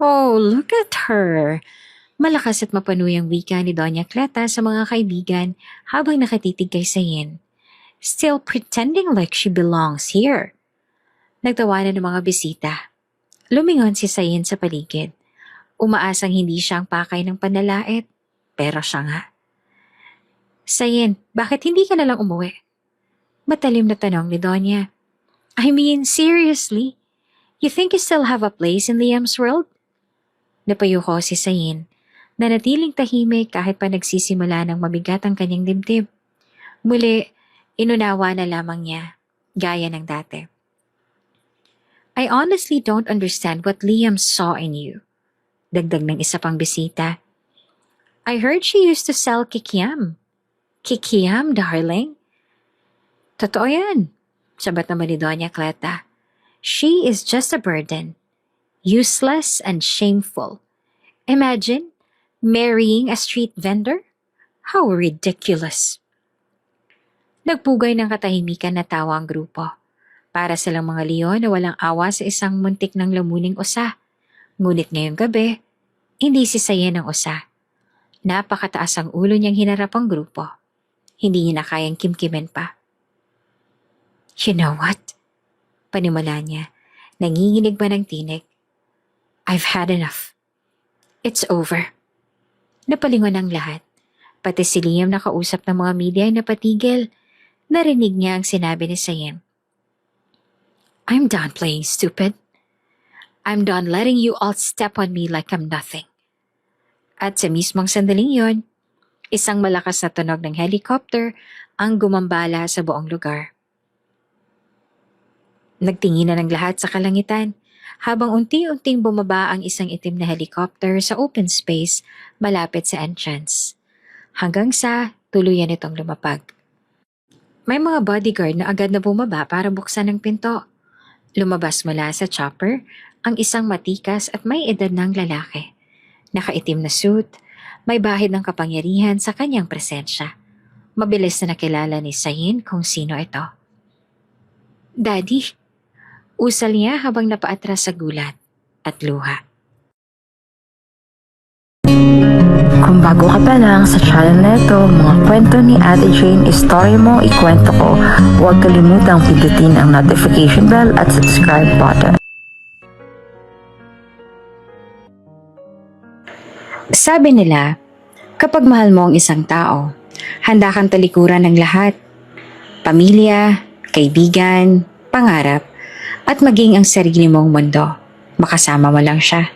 Oh, look at her! Malakas at mapanuyang wika ni Doña Cleta sa mga kaibigan habang nakatitig kay Sayin. Still pretending like she belongs here. Nagtawanan ng mga bisita. Lumingon si Sayin sa paligid. Umaasang hindi siyang pakay ng panlalait. Pero siya nga. Sayin, bakit hindi ka nalang umuwi? Matalim na tanong ni Doña. I mean, seriously? You think you still have a place in Liam's world? Napayuko si Sayin, na natiling tahimik kahit pa nagsisimula ng mabigat ang kanyang dibdib. Muli, inunawa na lamang niya, gaya ng dati. I honestly don't understand what Liam saw in you. Dagdag ng isa pang bisita. I heard she used to sell kikiam. Kikiam, darling? Totoo yan, sabat naman ni Doña Cleta. She is just a burden. Useless and shameful. Imagine marrying a street vendor? How ridiculous. Nagpugay ng katahimikan na tawa ang grupo. Para silang mga leon na walang awa sa isang muntik ng lamuning usa. Ngunit ngayong gabi, hindi si Sayin ang usa. Napakataas ang ulo niyang hinarap ang grupo. Hindi niya na kayang kimkimen pa. You know what? Panimala niya, nanginginig ba ng tinig? I've had enough. It's over. Napalingon ang lahat. Pati si Liam na kausap ng mga media ay napatigil. Narinig niya ang sinabi ni Sayin. I'm done playing stupid. I'm done letting you all step on me like I'm nothing. At sa mismong sandaling yon, isang malakas na tunog ng helicopter ang gumambala sa buong lugar. Nagtinginan ang lahat sa kalangitan habang unti-unting bumaba ang isang itim na helicopter sa open space malapit sa entrance. Hanggang sa tuluyan itong lumapag. May mga bodyguard na agad na bumaba para buksan ang pinto. Lumabas mula sa chopper ang isang matikas at may edad ng lalaki. Nakaitim na suit, may bahid ng kapangyarihan sa kanyang presensya. Mabilis na nakilala ni Sayin kung sino ito. Daddy, usal niya habang napaatras sa gulat at luha. Kung bago ka pa lang sa channel na ito, mga kwento ni Ate Jane, story mo, ikwento ko, huwag kalimutang pindutin ang notification bell at subscribe button. Sabi nila, kapag mahal mo ang isang tao, handa kang talikuran ng lahat. Pamilya, kaibigan, pangarap, at maging ang sarili mong mundo. Makasama mo lang siya.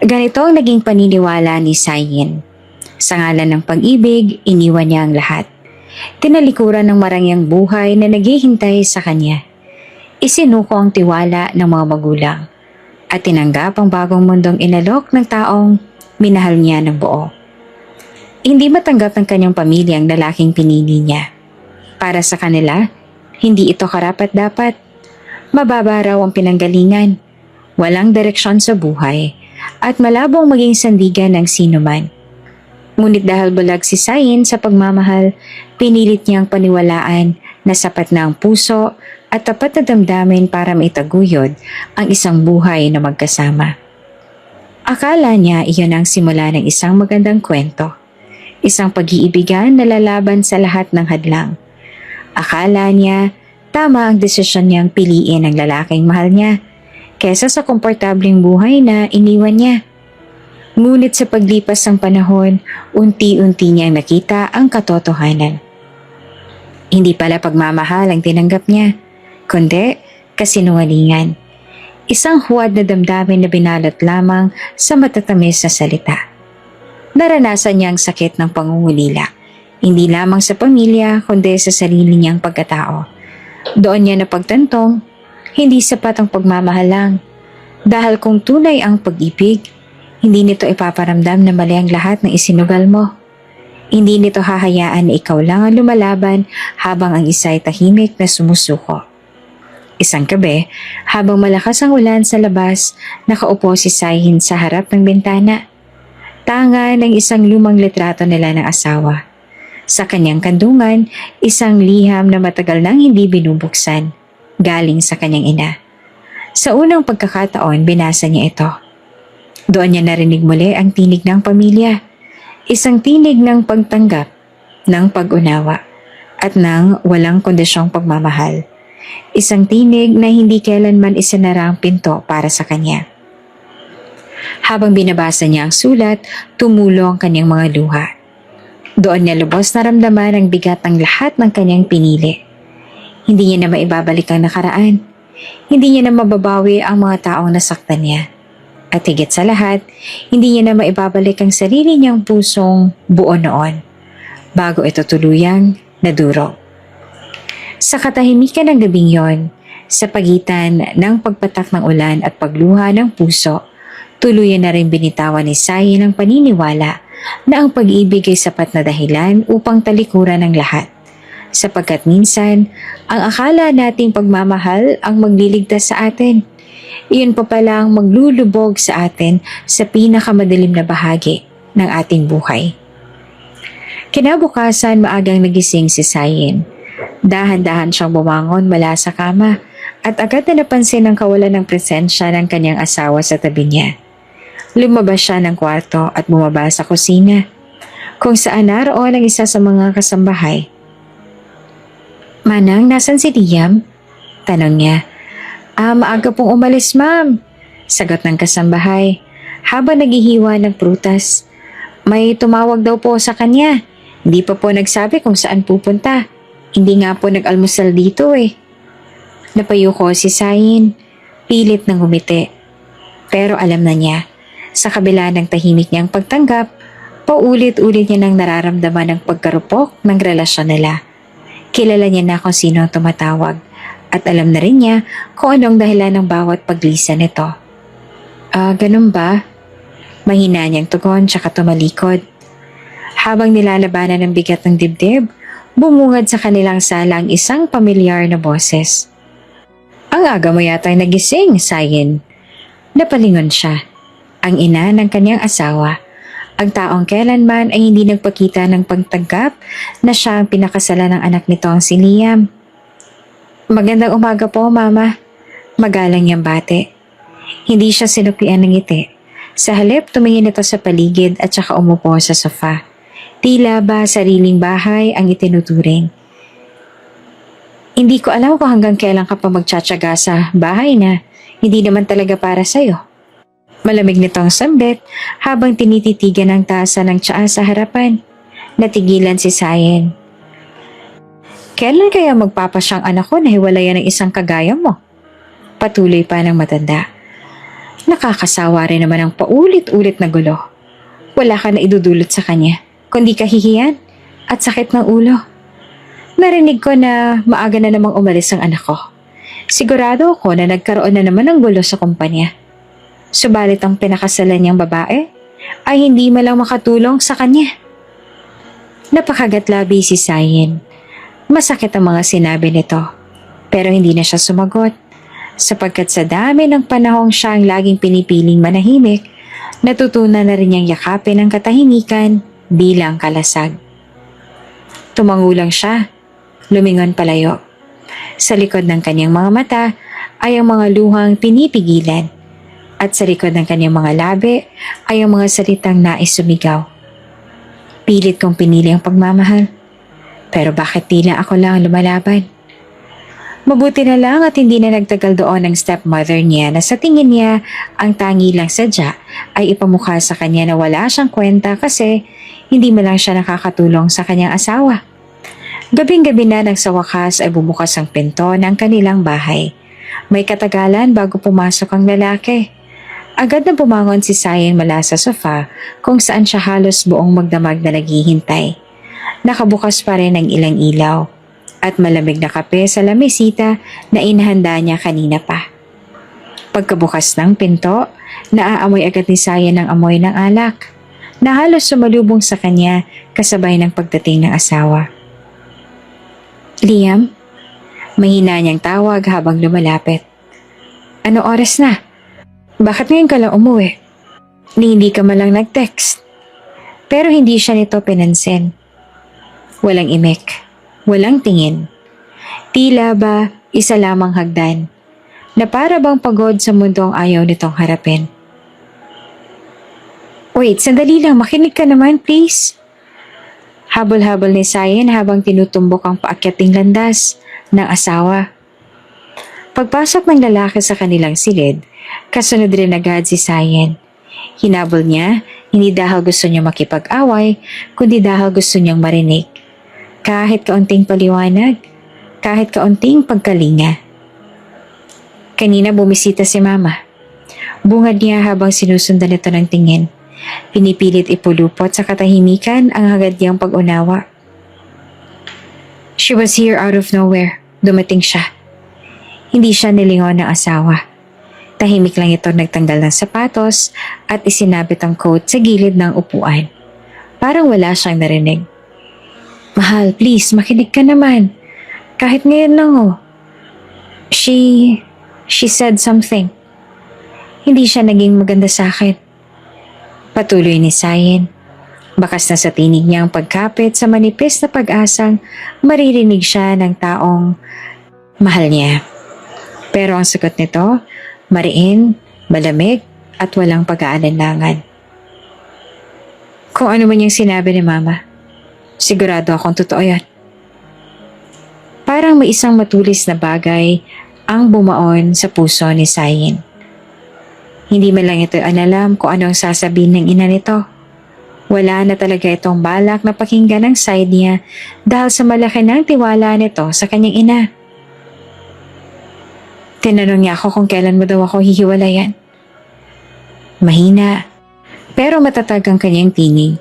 Ganito ang naging paniniwala ni Sayin. Sa ngalan ng pag-ibig, iniwan niya ang lahat. Tinalikuran ng marangyang buhay na naghihintay sa kanya. Isinuko ang tiwala ng mga magulang at tinanggap ang bagong mundong inalok ng taong minahal niya ng buo. Hindi matanggap ng kanyang pamilya ang lalaking pinili niya. Para sa kanila, hindi ito karapat-dapat. Mababa raw ang pinanggalingan, walang direksyon sa buhay, at malabong maging sandigan ng sinuman. Ngunit dahil bulag si Sayin sa pagmamahal, pinilit niyang paniwalaan na sapat na ang puso at tapat na damdamin para maitaguyod ang isang buhay na magkasama. Akala niya iyon ang simula ng isang magandang kwento, isang pag-iibigan na lalaban sa lahat ng hadlang. Akala niya tama ang desisyon niyang piliin ang lalaking mahal niya kesa sa komportableng buhay na iniwan niya. Ngunit sa paglipas ng panahon, unti-unti niyang nakita ang katotohanan. Hindi pala pagmamahal ang tinanggap niya, kundi kasinungalingan. Isang huwad na damdamin na binalot lamang sa matatamis na salita. Naranasan niya ang sakit ng pangungulila, hindi lamang sa pamilya kundi sa sarili niyang pagkatao. Doon niya napagtantong, hindi sapat ang pagmamahal lang. Dahil kung tunay ang pag-ibig, hindi nito ipaparamdam na mali ang lahat ng isinugal mo. Hindi nito hahayaan na ikaw lang ang lumalaban habang ang isa ay tahimik na sumusuko. Isang gabi, habang malakas ang ulan sa labas, nakaupo si Sayin sa harap ng bintana. Tanga ng isang lumang litrato nila ng asawa. Sa kanyang kandungan, isang liham na matagal nang hindi binubuksan, galing sa kanyang ina. Sa unang pagkakataon, binasa niya ito. Doon niya narinig muli ang tinig ng pamilya. Isang tinig ng pagtanggap, ng pag-unawa, at ng walang kondisyong pagmamahal. Isang tinig na hindi kailanman isinara ang pinto para sa kanya. Habang binabasa niya ang sulat, tumulo ang kanyang mga luha. Doon niya lubos naramdaman ang bigat ng lahat ng kanyang pinili. Hindi niya na maibabalik ang nakaraan. Hindi niya na mababawi ang mga taong nasaktan niya. At higit sa lahat, hindi niya na maibabalik ang sarili niyang pusong buo noon, bago ito tuluyang nadurog. Sa katahimikan ng gabing yon, sa pagitan ng pagpatak ng ulan at pagluha ng puso, tuluyan na rin binitawan ni Sayin ang paniniwala na ang pag-ibig ay sapat na dahilan upang talikuran ng lahat. Sapagkat minsan, ang akala nating pagmamahal ang magliligtas sa atin. Iyon pa pala ang maglulubog sa atin sa pinakamadilim na bahagi ng ating buhay. Kinabukasan, maagang nagising si Sayin. Dahan-dahan siyang bumangon mula sa kama at agad na napansin ang kawalan ng presensya ng kanyang asawa sa tabi niya. Lumabas siya ng kwarto at bumaba sa kusina, kung saan naroon ang isa sa mga kasambahay. "Manang, nasan si Liam?" tanong niya. Maaga pong umalis, ma'am," sagot ng kasambahay habang naghihiwa ng prutas. "May tumawag daw po sa kanya. Hindi pa po nagsabi kung saan pupunta. Hindi nga po nag-almusal dito eh." Napayuko si Sayin, pilit ng humiti. Pero alam na niya, sa kabila ng tahimik niyang pagtanggap, paulit-ulit niya nang nararamdaman ang pagkarupok ng relasyon nila. Kilala niya na kung sino ang tumatawag. At alam na rin niya kung anong dahilan ng bawat paglisan nito. Ganun ba?" Mahina niyang tugon tsaka tumalikod. Habang nilalabanan ng bigat ng dibdib, bumungad sa kanilang sala ang isang pamilyar na boses. "Ang aga mo yata nagising, Sayin." Napalingon siya. Ang ina ng kanyang asawa. Ang taong kailanman ay hindi nagpakita ng pagtanggap na siya ang pinakasalan ng anak nitong si Liam. "Magandang umaga po, Mama." Magalang niyang bate. Hindi siya sinuklian ng ngiti. Sa halip, tumingin ito sa paligid at saka umupo sa sofa. Tila ba sariling bahay ang itinuturing. "Hindi ko alam kung hanggang kailan ka pa magtsatsaga sa bahay na hindi naman talaga para sa'yo." Malamig nitong sambit habang tinititigan ang tasa ng tsaa sa harapan. Natigilan si Sayin. "Kailan kaya magpapasyang anak ko na hiwalayan ng isang kagaya mo?" Patuloy pa ng matanda. Nakakasawa rin naman ang paulit-ulit na gulo. Wala ka na idudulot sa kanya, kundi kahihiyan at sakit ng ulo. Narinig ko na maaga na namang umalis ang anak ko. Sigurado ako na nagkaroon na naman ng gulo sa kumpanya. Subalit ang pinakasalan niyang babae ay hindi malang makatulong sa kanya. Napakagatlabi si Sayin. Masakit ang mga sinabi nito, pero hindi na siya sumagot, sapagkat sa dami ng panahong siya ang laging pinipiling manahimik, natutunan na rin niyang yakapin ang katahimikan bilang kalasag. Tumangulang siya, lumingon palayo. Sa likod ng kanyang mga mata ay ang mga luhang pinipigilan, at sa likod ng kanyang mga labi ay ang mga salitang nais sumigaw. Pilit kong pinili ang pagmamahal. Pero bakit tila ako lang lumalaban? Mabuti na lang at hindi na nagtagal doon ang stepmother niya na sa tingin niya ang tangi lang sadya ay ipamukha sa kanya na wala siyang kwenta kasi hindi man lang siya nakakatulong sa kanyang asawa. Gabing-gabi na nang sa wakas ay bumukas ang pinto ng kanilang bahay. May katagalan bago pumasok ang lalaki. Agad na bumangon si Sayin mula sa sofa kung saan siya halos buong magdamag na naghihintay. Nakabukas pa rin ang ilang ilaw at malamig na kape sa lamesita na inahanda niya kanina pa. Pagkabukas ng pinto, naaamoy agad ni Sayin ng amoy ng alak na halos sumalubong sa kanya kasabay ng pagdating ng asawa. "Liam?" Mahina niyang tawag habang lumalapit. "Ano oras na? Bakit ngayon ka lang umuwi? Ni hindi ka malang nag-text." Pero hindi siya nito pinansin. Walang imik, walang tingin. Tila ba isa lamang hagdan na para bang pagod sa mundong ayaw nitong harapin. Wait, sandali lang. Makinig ka naman, please. Habol-habol ni Sayen habang tinutumbok ang paakyating landas ng asawa. Pagpasok ng lalaki sa kanilang silid, kasunod rin agad si Sayen. Hinabol niya, hindi dahil gusto niya makipag-away, kundi dahil gusto niyang marinig. Kahit kaunting paliwanag, kahit kaunting pagkalinga. Kanina bumisita si Mama. Bungad niya habang sinusundan ito ng tingin. Pinipilit ipulupot sa katahimikan ang hagad niyang pag-unawa. She was here out of nowhere. Dumating siya. Hindi siya nilingon ng asawa. Tahimik lang ito nagtanggal ng sapatos at isinabit ang coat sa gilid ng upuan. Parang wala siyang narinig. Mahal, please, makinig ka naman. Kahit ngayon lang She said something. Hindi siya naging maganda sa akin. Patuloy ni Sayen. Bakas na sa tinig niya ang pagkapit sa manipis na pag-asang maririnig siya ng taong mahal niya. Pero ang sagot nito, mariin, malamig at walang pag-aalinlangan. Kung ano man yung sinabi ni Mama, sigurado akong totoo yan. Parang may isang matulis na bagay ang bumaon sa puso ni Sayen. Hindi man lang ito analam kung ano ang sasabihin ng ina nito. Wala na talaga itong balak na pakinggan ang side niya dahil sa malaki ng tiwala nito sa kanyang ina. Tinanong niya ako kung kailan mo daw ako hihiwalayan. Mahina, pero matatag ang kanyang tinig.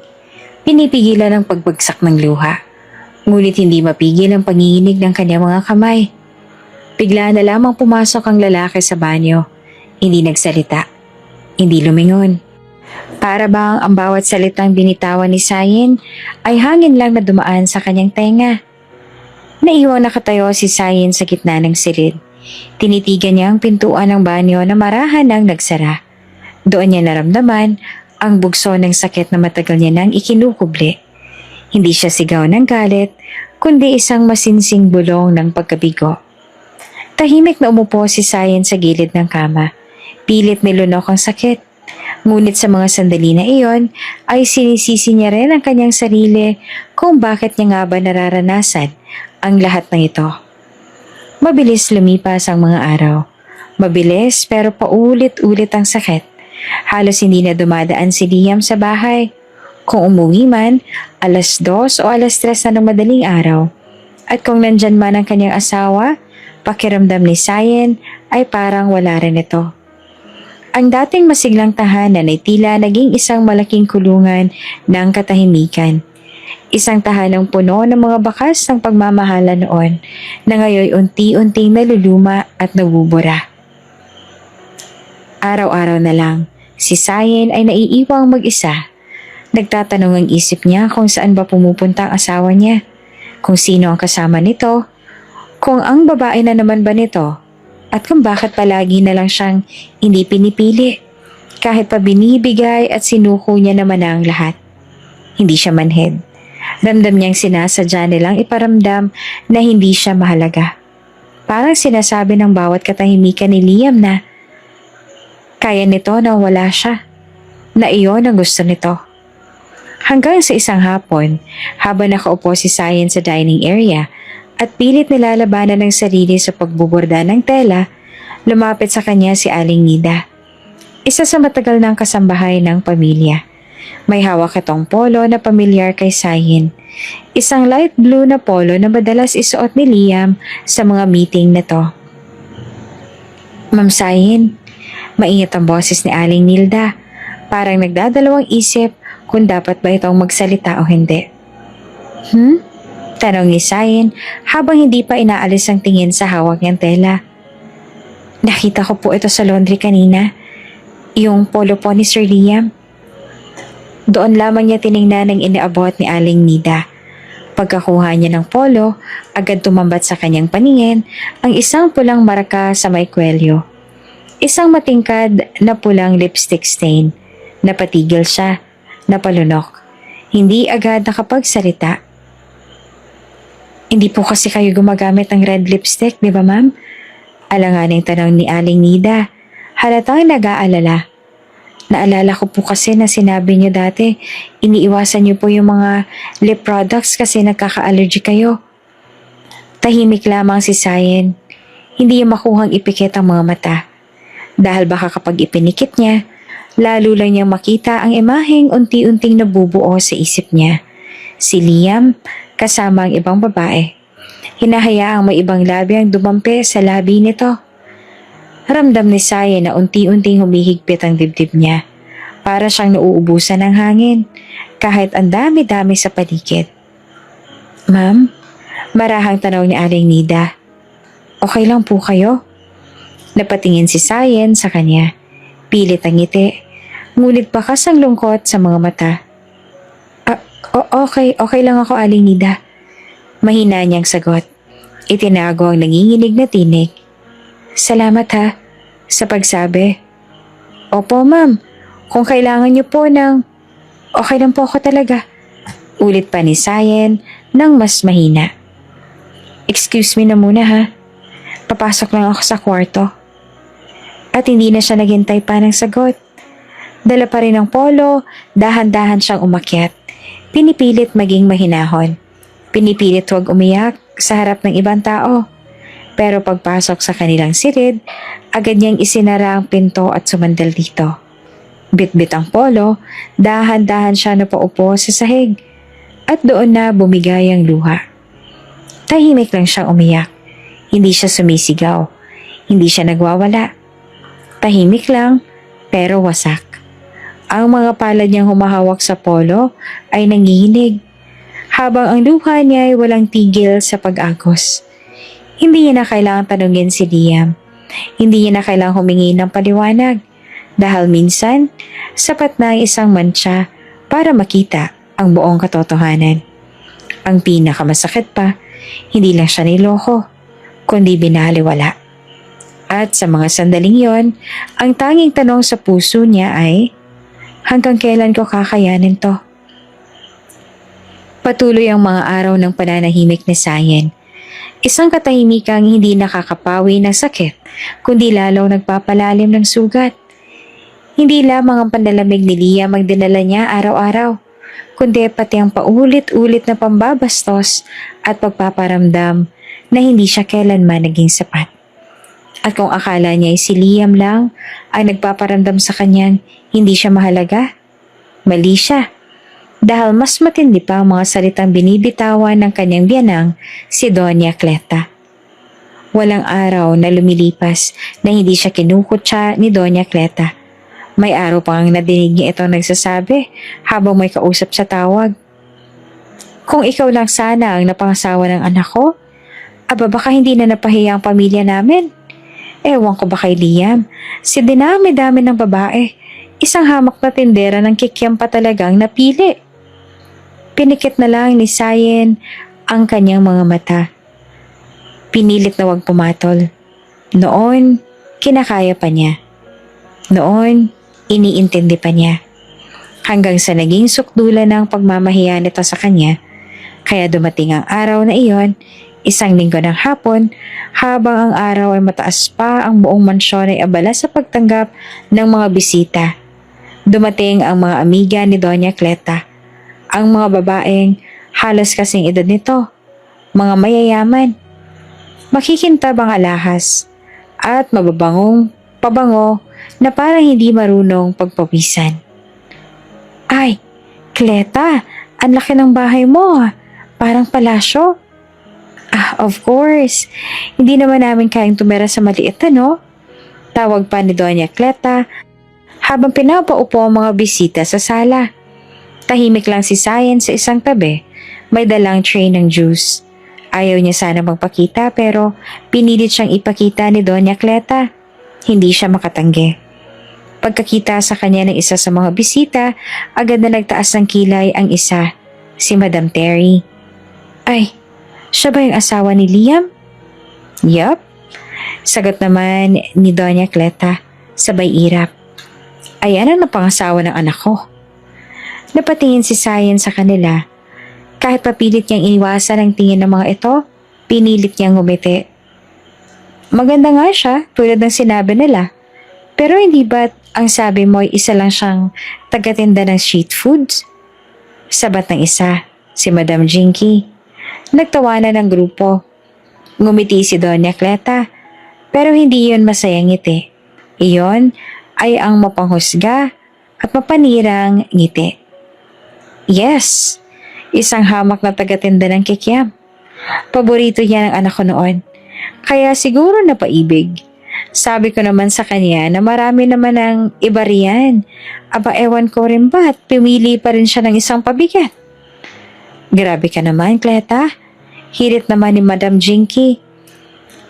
Pinipigilan ang pagbagsak ng luha, ngunit hindi mapigil ang panginginig ng kanyang mga kamay. Bigla na lamang pumasok ang lalaki sa banyo. Hindi nagsalita. Hindi lumingon. Para bang ang bawat salitang binitawan ni Sayen ay hangin lang na dumaan sa kanyang tenga. Naiwang nakatayo si Sayen sa gitna ng silid. Tinitigan niya ang pintuan ng banyo na marahan ang nagsara. Doon niya naramdaman ang bugso ng sakit na matagal niya nang ikinukubli. Hindi siya sigaw ng galit, kundi isang masinsing bulong ng pagkabigo. Tahimik na umupo si Sayen sa gilid ng kama. Pilit nilunok ang sakit. Ngunit sa mga sandali na iyon ay sinisisi niya rin ang kanyang sarili kung bakit niya nga ba nararanasan ang lahat ng ito. Mabilis lumipas ang mga araw. Mabilis pero paulit-ulit ang sakit. Halos hindi na dumadaan si Liam sa bahay. Kung umuwi man, 2:00 o 3:00 na ng madaling araw. At kung nandyan man ang kanyang asawa, pakiramdam ni Sayen ay parang wala rin ito. Ang dating masiglang tahanan ay tila naging isang malaking kulungan ng katahimikan. Isang tahanang puno ng mga bakas ng pagmamahala noon na ngayon unti-unting naluluma at nabubura. Araw-araw na lang, si Sayen ay naiiwang mag-isa. Nagtatanong ang isip niya kung saan ba pumupunta ang asawa niya, kung sino ang kasama nito, kung ang babae na naman ba nito, at kung bakit palagi na lang siyang hindi pinipili, kahit pa binibigay at sinuko niya naman ang lahat. Hindi siya manhid. Ramdam niyang sinasadya nilang iparamdam na hindi siya mahalaga. Parang sinasabi ng bawat katahimikan ni Liam na kaya nito na wala siya, na iyon ang gusto nito. Hanggang sa isang hapon, habang nakaupo si Sayen sa dining area, at pilit nilalabanan ng sarili sa pagbuborda ng tela, lumapit sa kanya si Aling Nida. Isa sa matagal ng kasambahay ng pamilya. May hawak itong polo na pamilyar kay Sayen. Isang light blue na polo na madalas isuot ni Liam sa mga meeting nito. Ma'am Sayen, maingat ang boses ni Aling Nilda. Parang nagdadalawang isip kung dapat ba itong magsalita o hindi. Tanong ni Sayen habang hindi pa inaalis ang tingin sa hawak niyang tela. Nakita ko po ito sa laundry kanina. Yung polo po ni Sir Liam. Doon lamang niya tiningnan ang inaabot ni Aling Nida. Pagkakuha niya ng polo, agad tumambat sa kanyang paningin ang isang pulang maraka sa may kwelyo. Isang matingkad na pulang lipstick stain. Napatigil siya, napalunok. Hindi agad nakapagsalita. Hindi po kasi kayo gumagamit ng red lipstick, di ba ma'am? Alanganing tanong ni Aling Nida. Halatang nag-aalala. Naalala ko po kasi na sinabi niyo dati, iniiwasan niyo po yung mga lip products kasi nagkaka-allergy kayo. Tahimik lamang si Sayen. Hindi niya makuhang ipikit ang mga mata. Dahil baka kapag ipinikit niya, lalo lang niyang makita ang imaheng unti-unting nabubuo sa isip niya. Si Liam kasama ang ibang babae. Hinahayaang may ibang labi ang dumampi sa labi nito. Ramdam ni Sayen na unti-unting humihigpit ang dibdib niya. Para siyang nauubusan ng hangin kahit ang dami-dami sa paligid. Ma'am, marahang tanong ni Aling Nida. Okay lang po kayo? Napatingin si Sayen sa kanya. Pilit ang ngiti, ngunit bakas ang lungkot sa mga mata. Okay lang ako, Aling Nida. Mahina niyang sagot. Itinago ang nanginginig na tinig. Salamat ha, sa pagsabi. Opo ma'am, kung kailangan niyo po ng... Okay lang po ako talaga. Ulit pa ni Sayen nang mas mahina. Excuse me na muna ha. Papasok lang ako sa kwarto. At hindi na siya naghintay pa ng sagot. Dala pa rin ang polo, dahan-dahan siyang umakyat. Pinipilit maging mahinahon. Pinipilit huwag umiyak sa harap ng ibang tao. Pero pagpasok sa kanilang silid, agad niyang isinara ang pinto at sumandal dito. Bit-bit ang polo, dahan-dahan siya napaupo sa sahig. At doon na bumigay ang luha. Tahimik lang siyang umiyak. Hindi siya sumisigaw. Hindi siya nagwawala. Tahimik lang, pero wasak. Ang mga palad niyang humahawak sa polo ay nanginginig. Habang ang luha niya ay walang tigil sa pag-agos. Hindi niya na kailangang tanungin si Liam. Hindi niya na kailangang humingi ng paliwanag. Dahil minsan, sapat na ang isang mantsa para makita ang buong katotohanan. Ang pinakamasakit pa, hindi lang siya niloko, kundi binaliwala. At sa mga sandaling yon, ang tanging tanong sa puso niya ay, hanggang kailan ko kakayanin to? Patuloy ang mga araw ng pananahimik ni Sayen. Isang katahimikang hindi nakakapawi ng sakit, kundi lalo nagpapalalim ng sugat. Hindi lamang ang panlalamig ni Liam ang dinala niya araw-araw, kundi pati ang paulit-ulit na pambabastos at pagpaparamdam na hindi siya kailanman naging sapat. At kung akala niya ay si Liam lang ay nagpaparamdam sa kanyang hindi siya mahalaga, mali siya. Dahil mas matindi pa ang mga salitang binibitawan ng kanyang biyanang si Doña Cleta. Walang araw na lumilipas na hindi siya kinukutsa ni Doña Cleta. May araw pang nadinig niya ito nagsasabi habang may kausap sa tawag. Kung ikaw lang sana ang napangasawa ng anak ko, aba baka hindi na napahiya ang pamilya namin. Ewan ko ba kay Liam, si dinami-dami ng babae, isang hamak na tindera ng kikiam pa talagang napili. Pinikit na lang ni Sayen ang kanyang mga mata. Pinilit na wag pumatol. Noon, kinakaya pa niya. Noon, iniintindi pa niya. Hanggang sa naging sukdulan ng pagmamahiya nito sa kanya, kaya dumating ang araw na iyon, isang linggo ng hapon, habang ang araw ay mataas pa, ang buong mansyon ay abala sa pagtanggap ng mga bisita. Dumating ang mga amiga ni Doña Cleta. Ang mga babaeng halos kasing edad nito, mga mayayaman, makikintab ang alahas, at mababangong pabango na parang hindi marunong pagpawisan. Ay, Cleta, ang laki ng bahay mo, parang palasyo. Of course, hindi naman namin kayang tumira sa maliit Tawag pa ni Doña Cleta habang pinapaupo ang mga bisita sa sala. Tahimik lang si Sayen sa isang tabi, may dalang tray ng juice. Ayaw niya sana magpakita pero pinilit siyang ipakita ni Doña Cleta. Hindi siya makatanggi. Pagkakita sa kanya ng isa sa mga bisita, agad na nagtaas ng kilay ang isa, si Madam Terry. Ay, siya ba yung asawa ni Liam? Yup. Sagot naman ni Doña Cleta, sabay irap. Ayan ang napangasawa ng anak ko. Napatingin si Sayen sa kanila. Kahit papilit niyang iniwasan ang tingin ng mga ito, pinilit niyang ngumiti. Maganda nga siya, tulad ng sinabi nila. Pero hindi ba't Ang sabi mo ay isa lang siyang tagatinda ng street foods? Sabat ng isa, si Madam Jinky. Nagtawanan ng grupo. Ngumiti si Doña Cleta, pero hindi yon masayang ngiti. Iyon ay ang mapanghusga at mapanirang ngiti. Yes, isang hamak na tagatinda ng kikiam. Paborito niya ng anak ko noon. Kaya siguro napaibig. Sabi ko naman sa kanya na marami naman ng iba riyan. Aba ewan ko rin ba't pumili pa rin siya ng isang pabigat. Grabe ka naman, Cleta. Hirit naman ni Madam Jinky.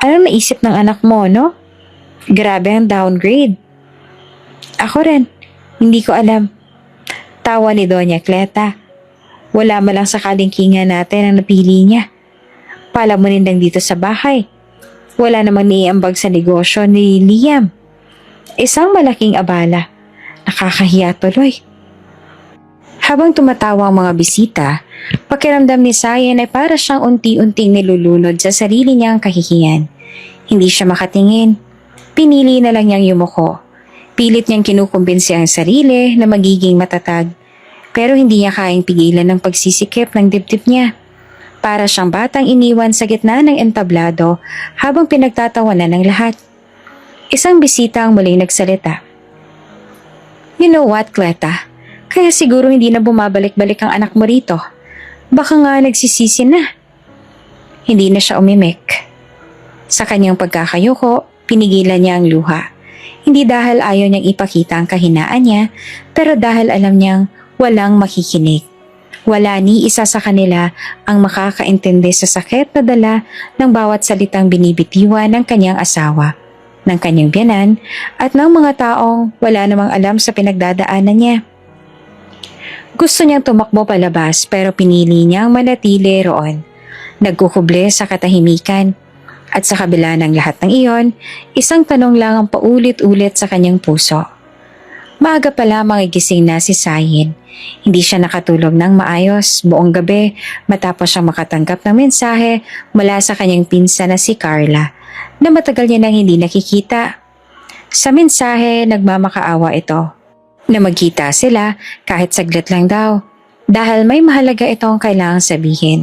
Anong naisip ng anak mo, no? Grabe ang downgrade. Ako rin, hindi ko alam. Tawa ni Doña Cleta. Wala man lang sa kalingkingan natin ang napili niya. Palamunin lang dito sa bahay. Wala namang niiambag sa negosyo ni Liam. Isang malaking abala. Nakakahiya tuloy. Habang tumatawa ang mga bisita, pakiramdam ni Sayen ay para siyang unti-unting nilulunod sa sarili niyang kahihiyan. Hindi siya makatingin. Pinili na lang niyang yumuko. Pilit niyang kinukumbinsi ang sarili na magiging matatag. Pero hindi niya kayang pigilan ng pagsisikip ng dibdib niya. Para siyang batang iniwan sa gitna ng entablado habang pinagtatawanan ng lahat. Isang bisita ang muling nagsalita. You know what, Cleta? Kaya siguro hindi na bumabalik-balik ang anak mo rito. Baka nga nagsisisi na. Hindi na siya umimik. Sa kanyang pagkakayuko, pinigilan niya ang luha. Hindi dahil ayaw niyang ipakita ang kahinaan niya, pero dahil alam niyang walang makikinig. Wala ni isa sa kanila ang makakaintindi sa sakit na dala ng bawat salitang binibitiwan ng kanyang asawa, ng kanyang biyanan, at ng mga taong wala namang alam sa pinagdadaanan niya. Gusto niyang tumakbo palabas pero pinili niyang manatili roon. Nagkukuble sa katahimikan. At sa kabila ng lahat ng iyon, isang tanong lang ang paulit-ulit sa kanyang puso. Maaga pa lamang igising na si Sayin. Hindi siya nakatulog ng maayos buong gabi matapos siyang makatanggap ng mensahe mula sa kanyang pinsan na si Carla na matagal niya nang hindi nakikita. Sa mensahe, nagmamakaawa ito na magkita sila kahit saglit lang daw dahil may mahalaga itong kailangang sabihin.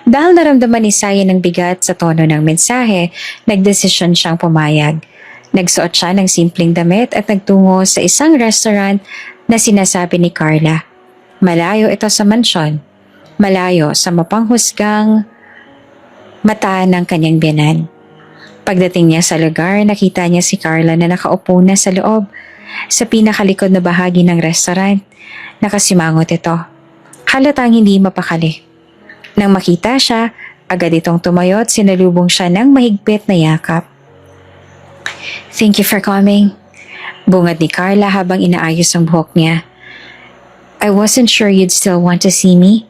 Dahil naramdaman ni Sayin ng bigat sa tono ng mensahe, nagdesisyon siyang pumayag. Nagsuot siya ng simpleng damit at nagtungo sa isang restaurant na sinasabi ni Carla. Malayo ito sa mansyon. Malayo sa mapanghusgang mata ng kanyang biyanan. Pagdating niya sa lugar, nakita niya si Carla na nakaupo na sa loob. Sa pinakalikod na bahagi ng restaurant, nakasimangot ito. Halatang hindi mapakali. Nang makita siya, agad itong tumayo at sinalubong siya ng mahigpit na yakap. Thank you for coming. Bungad ni Carla habang inaayos ang buhok niya. I wasn't sure you'd still want to see me.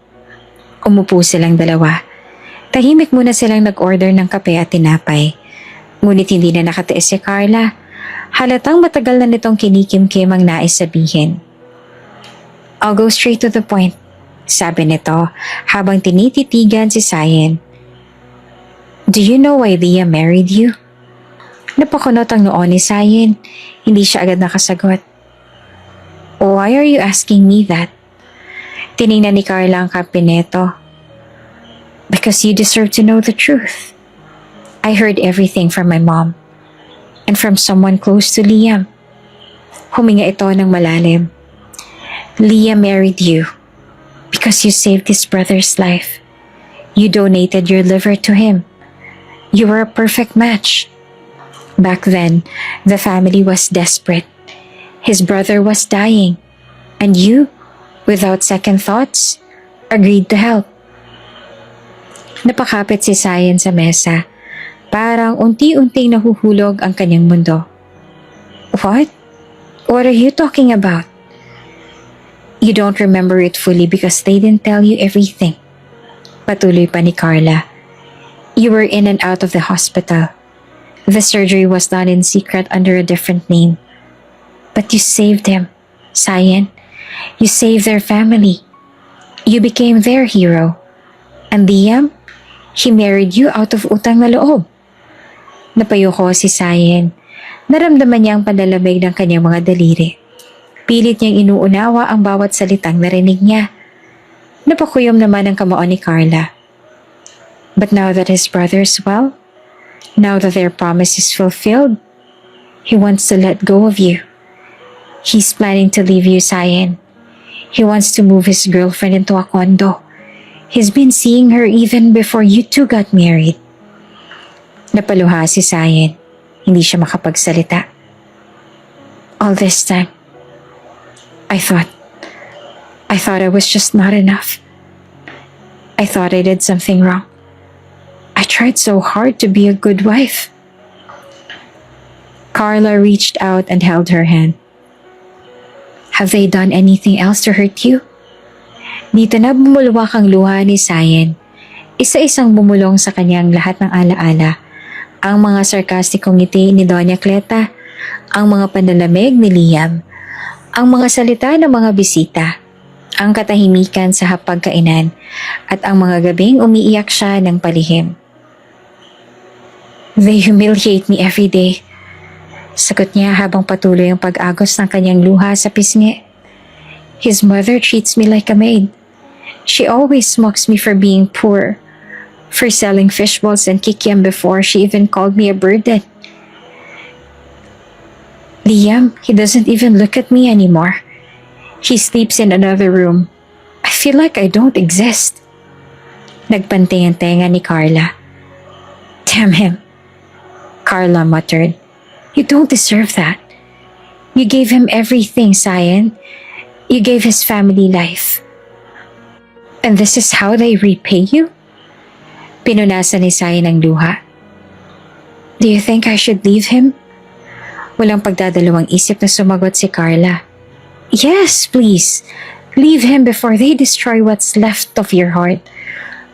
Umupo silang dalawa. Tahimik muna silang nag-order ng kape at tinapay. Ngunit hindi na nakatiis si Carla. Halatang matagal na nitong kinikim-kim ang nais sabihin. I'll go straight to the point, sabi nito habang tinititigan si Sayin. Do you know why Leah married you? Napakunot ang noo ni Sayin. Hindi siya agad nakasagot. Why are you asking me that? Tiningnan ni Carla ang kape nito. Because you deserve to know the truth. I heard everything from my mom. And from someone close to Liam. Huminga ito ng malalim. Leah married you because you saved his brother's life. You donated your liver to him. You were a perfect match. Back then, the family was desperate. His brother was dying. And you, without second thoughts, agreed to help. Napakapit si Sayin sa mesa. Parang unti-unting nahuhulog ang kanyang mundo. What? What are you talking about? You don't remember it fully because they didn't tell you everything. Patuloy pa ni Carla. You were in and out of the hospital. The surgery was done in secret under a different name. But you saved him, Sayin. You saved their family. You became their hero. And Liam, he married you out of utang na loob. Napayuko si Sayin. Naramdaman niya ang panlalamig ng kanyang mga daliri. Pilit niyang inuunawa ang bawat salitang narinig niya. Napakuyom naman ang kamao ni Carla. But now that his brother is well, now that their promise is fulfilled, he wants to let go of you. He's planning to leave you, Sayen. He wants to move his girlfriend into a condo. He's been seeing her even before you two got married. Napaluha si Sayen. Hindi siya makapagsalita. All this time, I thought I was just not enough. I thought I did something wrong. I tried so hard to be a good wife. Carla reached out and held her hand. Have they done anything else to hurt you? Dito na bumulwak ang luha ni Sayen. Isa-isang bumulong sa kanyang lahat ng alaala. Ang mga sarkastikong ngiti ni Doña Cleta, ang mga panlalamig ni Liam, ang mga salita ng mga bisita, ang katahimikan sa hapagkainan, at ang mga gabing umiiyak siya ng palihim. They humiliate me every day. Sagot niya habang patuloy ang pag-agos ng kanyang luha sa pisngi. His mother treats me like a maid. She always mocks me for being poor, for selling fish balls and kikiam before she even called me a burden. Liam, he doesn't even look at me anymore. He sleeps in another room. I feel like I don't exist. Nagpantay ang tenga ni Carla. Damn him, Carla muttered. You don't deserve that. You gave him everything, Sayen. You gave his family life. And this is how they repay you? Pinunasan ni Sayen ang luha. Do you think I should leave him? Walang pagdadalawang isip na sumagot si Carla. Yes, please. Leave him before they destroy what's left of your heart.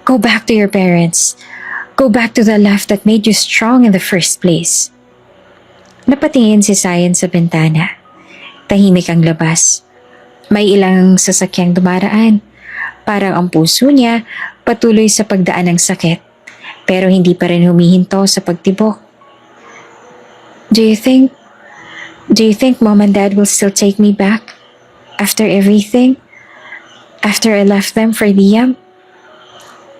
Go back to your parents. Go back to the life that made you strong in the first place. Napatingin si Sayen sa bintana. Tahimik ang labas. May ilang sasakyang dumaraan. Parang ang puso niya patuloy sa pagdaan ng sakit. Pero hindi pa rin humihinto sa pagtibok. Do you think Mom and Dad will still take me back? After everything? After I left them for Liam?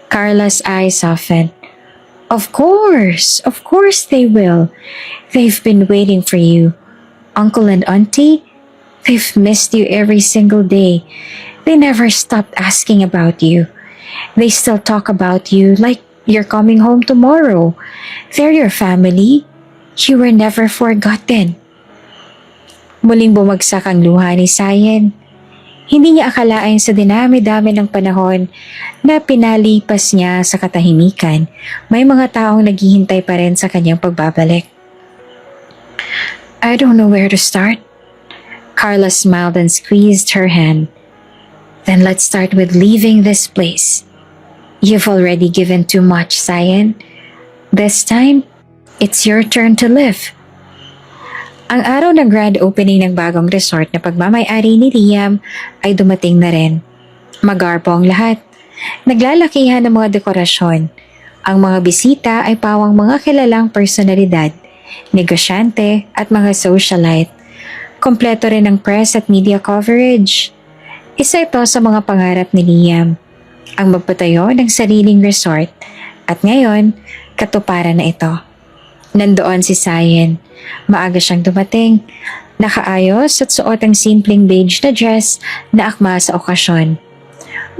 Carla's eyes softened. Of course they will. They've been waiting for you. Uncle and Auntie, they've missed you every single day. They never stopped asking about you. They still talk about you like you're coming home tomorrow. They're your family. You were never forgotten. Muling bumagsak ang luha ni Sayen. Hindi niya akalain sa dinami-dami ng panahon na pinalipas niya sa katahimikan, may mga taong naghihintay pa rin sa kanyang pagbabalik. I don't know where to start. Carla smiled and squeezed her hand. Then let's start with leaving this place. You've already given too much, Sayen. This time, it's your turn to live. Ang araw ng grand opening ng bagong resort na pagmamay-ari ni Liam ay dumating na rin. Magarpo ang lahat. Naglalakihan ng mga dekorasyon. Ang mga bisita ay pawang mga kilalang personalidad, negosyante at mga socialite. Kompleto rin ang press at media coverage. Isa ito sa mga pangarap ni Liam, ang magpatayo ng sariling resort. At ngayon, katuparan na ito. Nandoon si Sayen. Maaga siyang dumating. Nakaayos at suot ang simpleng beige na dress na akma sa okasyon.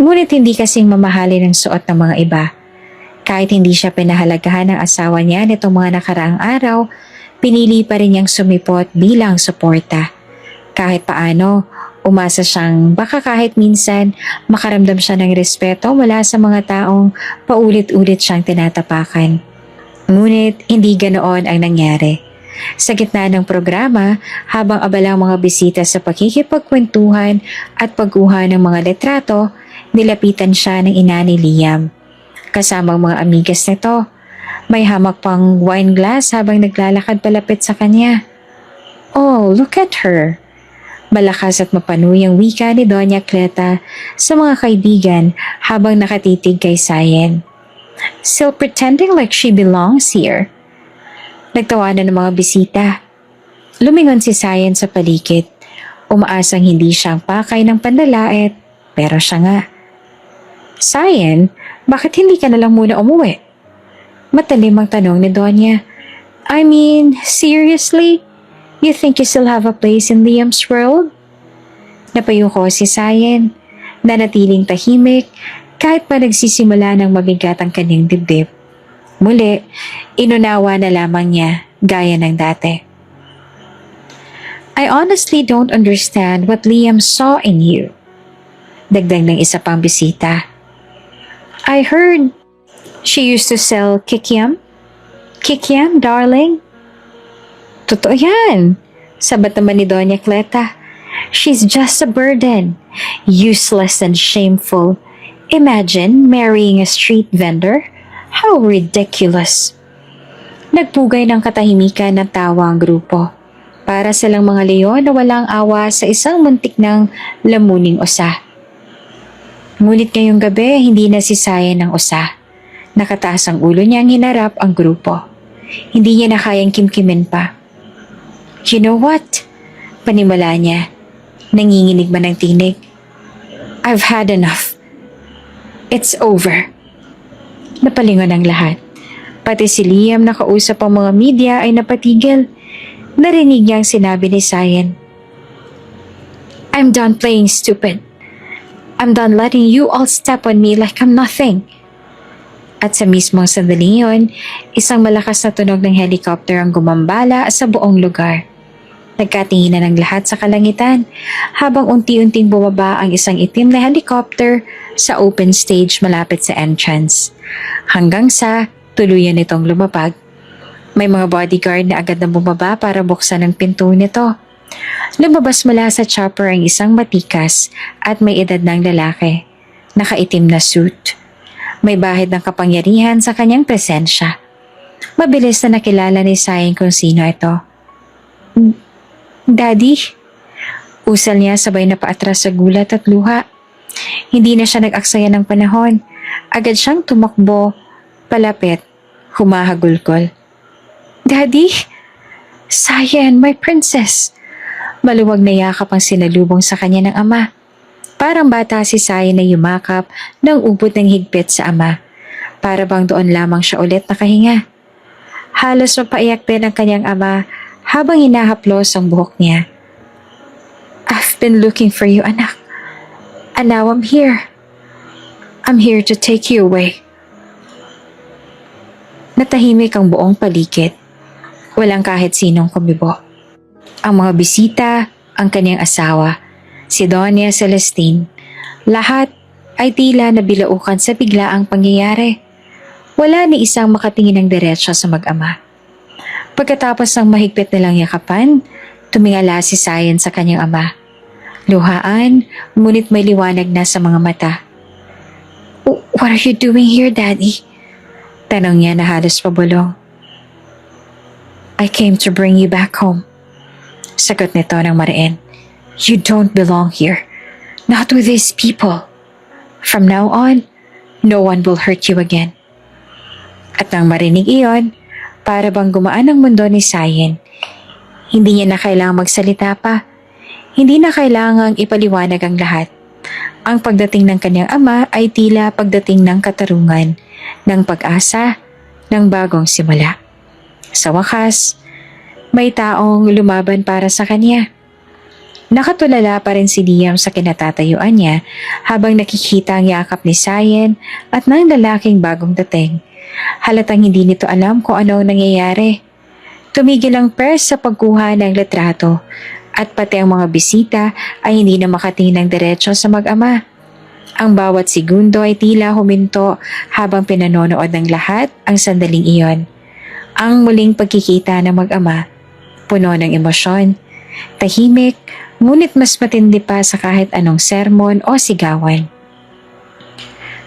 Ngunit hindi kasing mamahalin ang suot ng mga iba. Kahit hindi siya pinahalagahan ng asawa niya nitong mga nakaraang araw, pinili pa rin niyang sumipot bilang suporta. Kahit paano, umasa siyang baka kahit minsan makaramdam siya ng respeto mula sa mga taong paulit-ulit siyang tinatapakan. Ngunit hindi ganoon ang nangyari. Sa gitna ng programa, habang abala ang mga bisita sa pakikipagkwentuhan at pagkuha ng mga litrato, nilapitan siya ng ina ni Liam. Kasama ang mga amigas nito, may hamak pang wine glass habang naglalakad palapit sa kanya. Oh, look at her! Malakas at mapanuyang wika ni Doña Cleta sa mga kaibigan habang nakatitig kay Sayen. Still pretending like she belongs here. Nagtawanan ng mga bisita. Lumingon si Sayan sa paligid. Umaasang hindi siyang pakay ng panlalait, pero siya nga. Sayan, bakit hindi ka na lang muna umuwi? Matalim ang tanong ni Donya. I mean, seriously? You think you still have a place in Liam's world? Napayuko si Sayan, nanatiling tahimik kahit pa nagsisimula ng mabigat ang kanyang dibdib. Muli, inunawa na lamang niya gaya ng dati. I honestly don't understand what Liam saw in you. Dagdag ng isa pang bisita. I heard she used to sell kikiam. Kikiam, darling? Totoo yan. Sabat naman ni Doña Cleta. She's just a burden. Useless and shameful. Imagine marrying a street vendor. How ridiculous. Nagpugay ng katahimikan ng tawa ang grupo. Para silang mga leon na walang awa sa isang muntik ng lamuning usa. Ngunit ngayong gabi, hindi na si Sayan ng usa. Nakataas ang ulo niyang hinarap ang grupo. Hindi niya na kayang kimkimin pa. You know what? Panimula niya. Nanginginig man ang tinig. I've had enough. It's over. Napalingon ang lahat. Pati si Liam na kausap ang mga media ay napatigil. Narinig niya ang sinabi ni Sayan. I'm done playing stupid. I'm done letting you all step on me like I'm nothing. At sa mismong sandaling yun, isang malakas na tunog ng helicopter ang gumambala sa buong lugar. Nagkatinginan ang lahat sa kalangitan habang unti-unting bumaba ang isang itim na helicopter sa open stage malapit sa entrance. Hanggang sa tuluyan itong lumapag. May mga bodyguard na agad na bumaba para buksan ang pinto nito. Lumabas mula sa chopper ang isang matikas at may edad ng lalaki. Nakaitim na suit. May bahid ng kapangyarihan sa kanyang presensya. Mabilis na nakilala ni Sayan kung sino ito. Daddy? Usal niya sabay na paatras sa gulat at luha. Hindi na siya nag-aksaya ng panahon. Agad siyang tumakbo, palapit, humahagulgol. Daddy? Sayan, my princess. Maluwag na yakap ang sinalubong sa kanya ng ama. Parang bata si Sayan na yumakap ng ubod ng higpit sa ama. Para bang doon lamang siya ulit nakahinga. Halos mapaiyak din ang kanyang ama habang hinahaplos ang buhok niya. I've been looking for you, anak. And now I'm here. I'm here to take you away. Natahimik ang buong paligid. Walang kahit sinong kumibo. Ang mga bisita, ang kanyang asawa, si Doña Celestine, lahat ay tila nabilaukan sa biglaang pangyayari. Wala ni isang makatingin ng diretsyo sa mag-ama. Pagkatapos ng mahigpit nilang yakapan, tumingala si Sayan sa kanyang ama. Luhaan, ngunit may liwanag na sa mga mata. What are you doing here, Daddy? Tanong niya na halos pabulong. I came to bring you back home. Sagot nito ng mariin. You don't belong here. Not with these people. From now on, no one will hurt you again. At nang marinig iyon, para bang gumaan ang mundo ni Sayan. Hindi niya na kailangang magsalita pa. Hindi na kailangang ipaliwanag ang lahat. Ang pagdating ng kanyang ama ay tila pagdating ng katarungan, ng pag-asa, ng bagong simula. Sa wakas, may taong lumaban para sa kanya. Nakatulala pa rin si Liam sa kinatatayuan niya habang nakikita ang yakap ni Sayan at ng lalaking bagong dating. Halatang hindi nito alam kung ano ang nangyayari. Tumigil ang press sa pagkuha ng litrato at pati ang mga bisita ay hindi na makatingin ng diretsyo sa mag-ama. Ang bawat segundo ay tila huminto habang pinanonood ng lahat ang sandaling iyon. Ang muling pagkikita ng mag-ama, puno ng emosyon, tahimik, ngunit mas matindi pa sa kahit anong sermon o sigawan.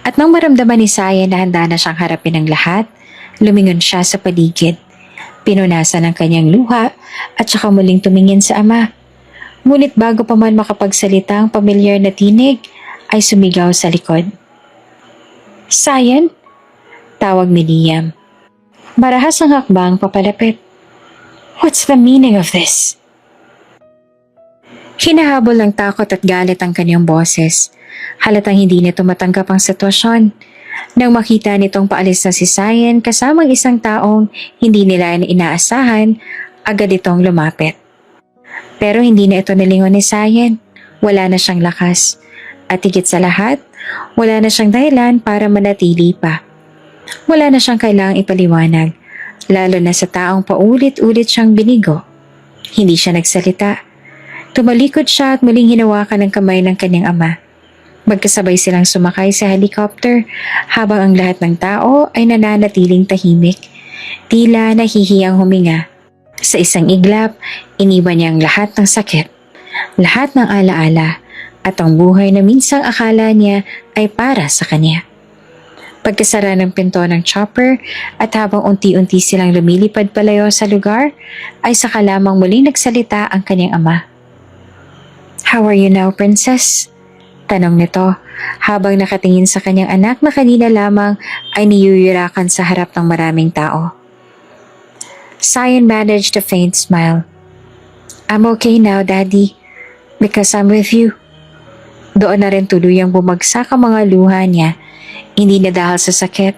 At nang maramdaman ni Sayan na handa na siyang harapin ang lahat, lumingon siya sa paligid. Pinunasan ang kanyang luha at saka muling tumingin sa ama. Ngunit bago pa man makapagsalita ang pamilyar na tinig, ay sumigaw sa likod. Sayan? Tawag ni Liam. Marahas ang hakbang papalapit. What's the meaning of this? Hinahabol ng takot at galit ang kanyang boses. Halatang hindi nito matanggap ang sitwasyon. Nang makita nitong paalis na si Sayen kasamang isang taong hindi nila inaasahan, agad itong lumapit. Pero hindi na ito nilingon ni Sayen. Wala na siyang lakas. At higit sa lahat, wala na siyang dahilan para manatili pa. Wala na siyang kailangang ipaliwanag, lalo na sa taong paulit-ulit siyang binigo. Hindi siya nagsalita. Tumalikod siya at muling hinawakan ang kamay ng kanyang ama. Magkasabay silang sumakay sa helicopter habang ang lahat ng tao ay nananatiling tahimik. Tila nahihiyang huminga. Sa isang iglap, iniwan niya ang lahat ng sakit, lahat ng alaala, at ang buhay na minsang akala niya ay para sa kanya. Pagkasara ng pinto ng chopper at habang unti-unti silang lumilipad palayo sa lugar, ay saka lamang muling nagsalita ang kanyang ama. "How are you now, princess?" Tanong nito habang nakatingin sa kanyang anak na kanina lamang ay niyuyurakan sa harap ng maraming tao. Sayen managed a faint smile. "I'm okay now, Daddy, because I'm with you." Doon na rin tuluyang bumagsak ang mga luha niya, hindi na dahil sa sakit,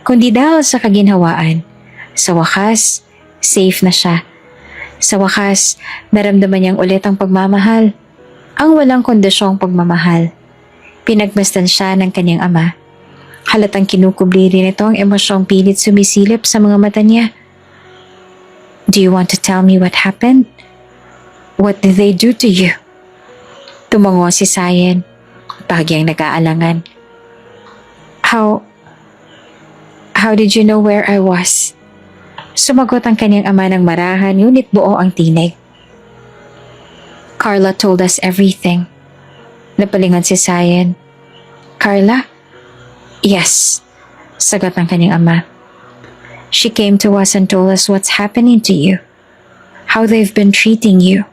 kundi dahil sa kaginhawaan. Sa wakas, safe na siya. Sa wakas, naramdaman niyang ulit ang pagmamahal, ang walang kondisyong pagmamahal. Pinagmasdan siya ng kanyang ama. Halatang kinukubli rin ito ang emosyong pilit sumisilip sa mga mata niya. "Do you want to tell me what happened? What did they do to you?" Tumango si Sayen, bahagyang nag-aalangan. How did you know where I was?" Sumagot ang kanyang ama ng marahan, ngunit buo ang tinig. "Carla told us everything." Napalingon si Sayen. "Carla?" "Yes," sagot ng kanyang ama. "She came to us and told us what's happening to you, how they've been treating you,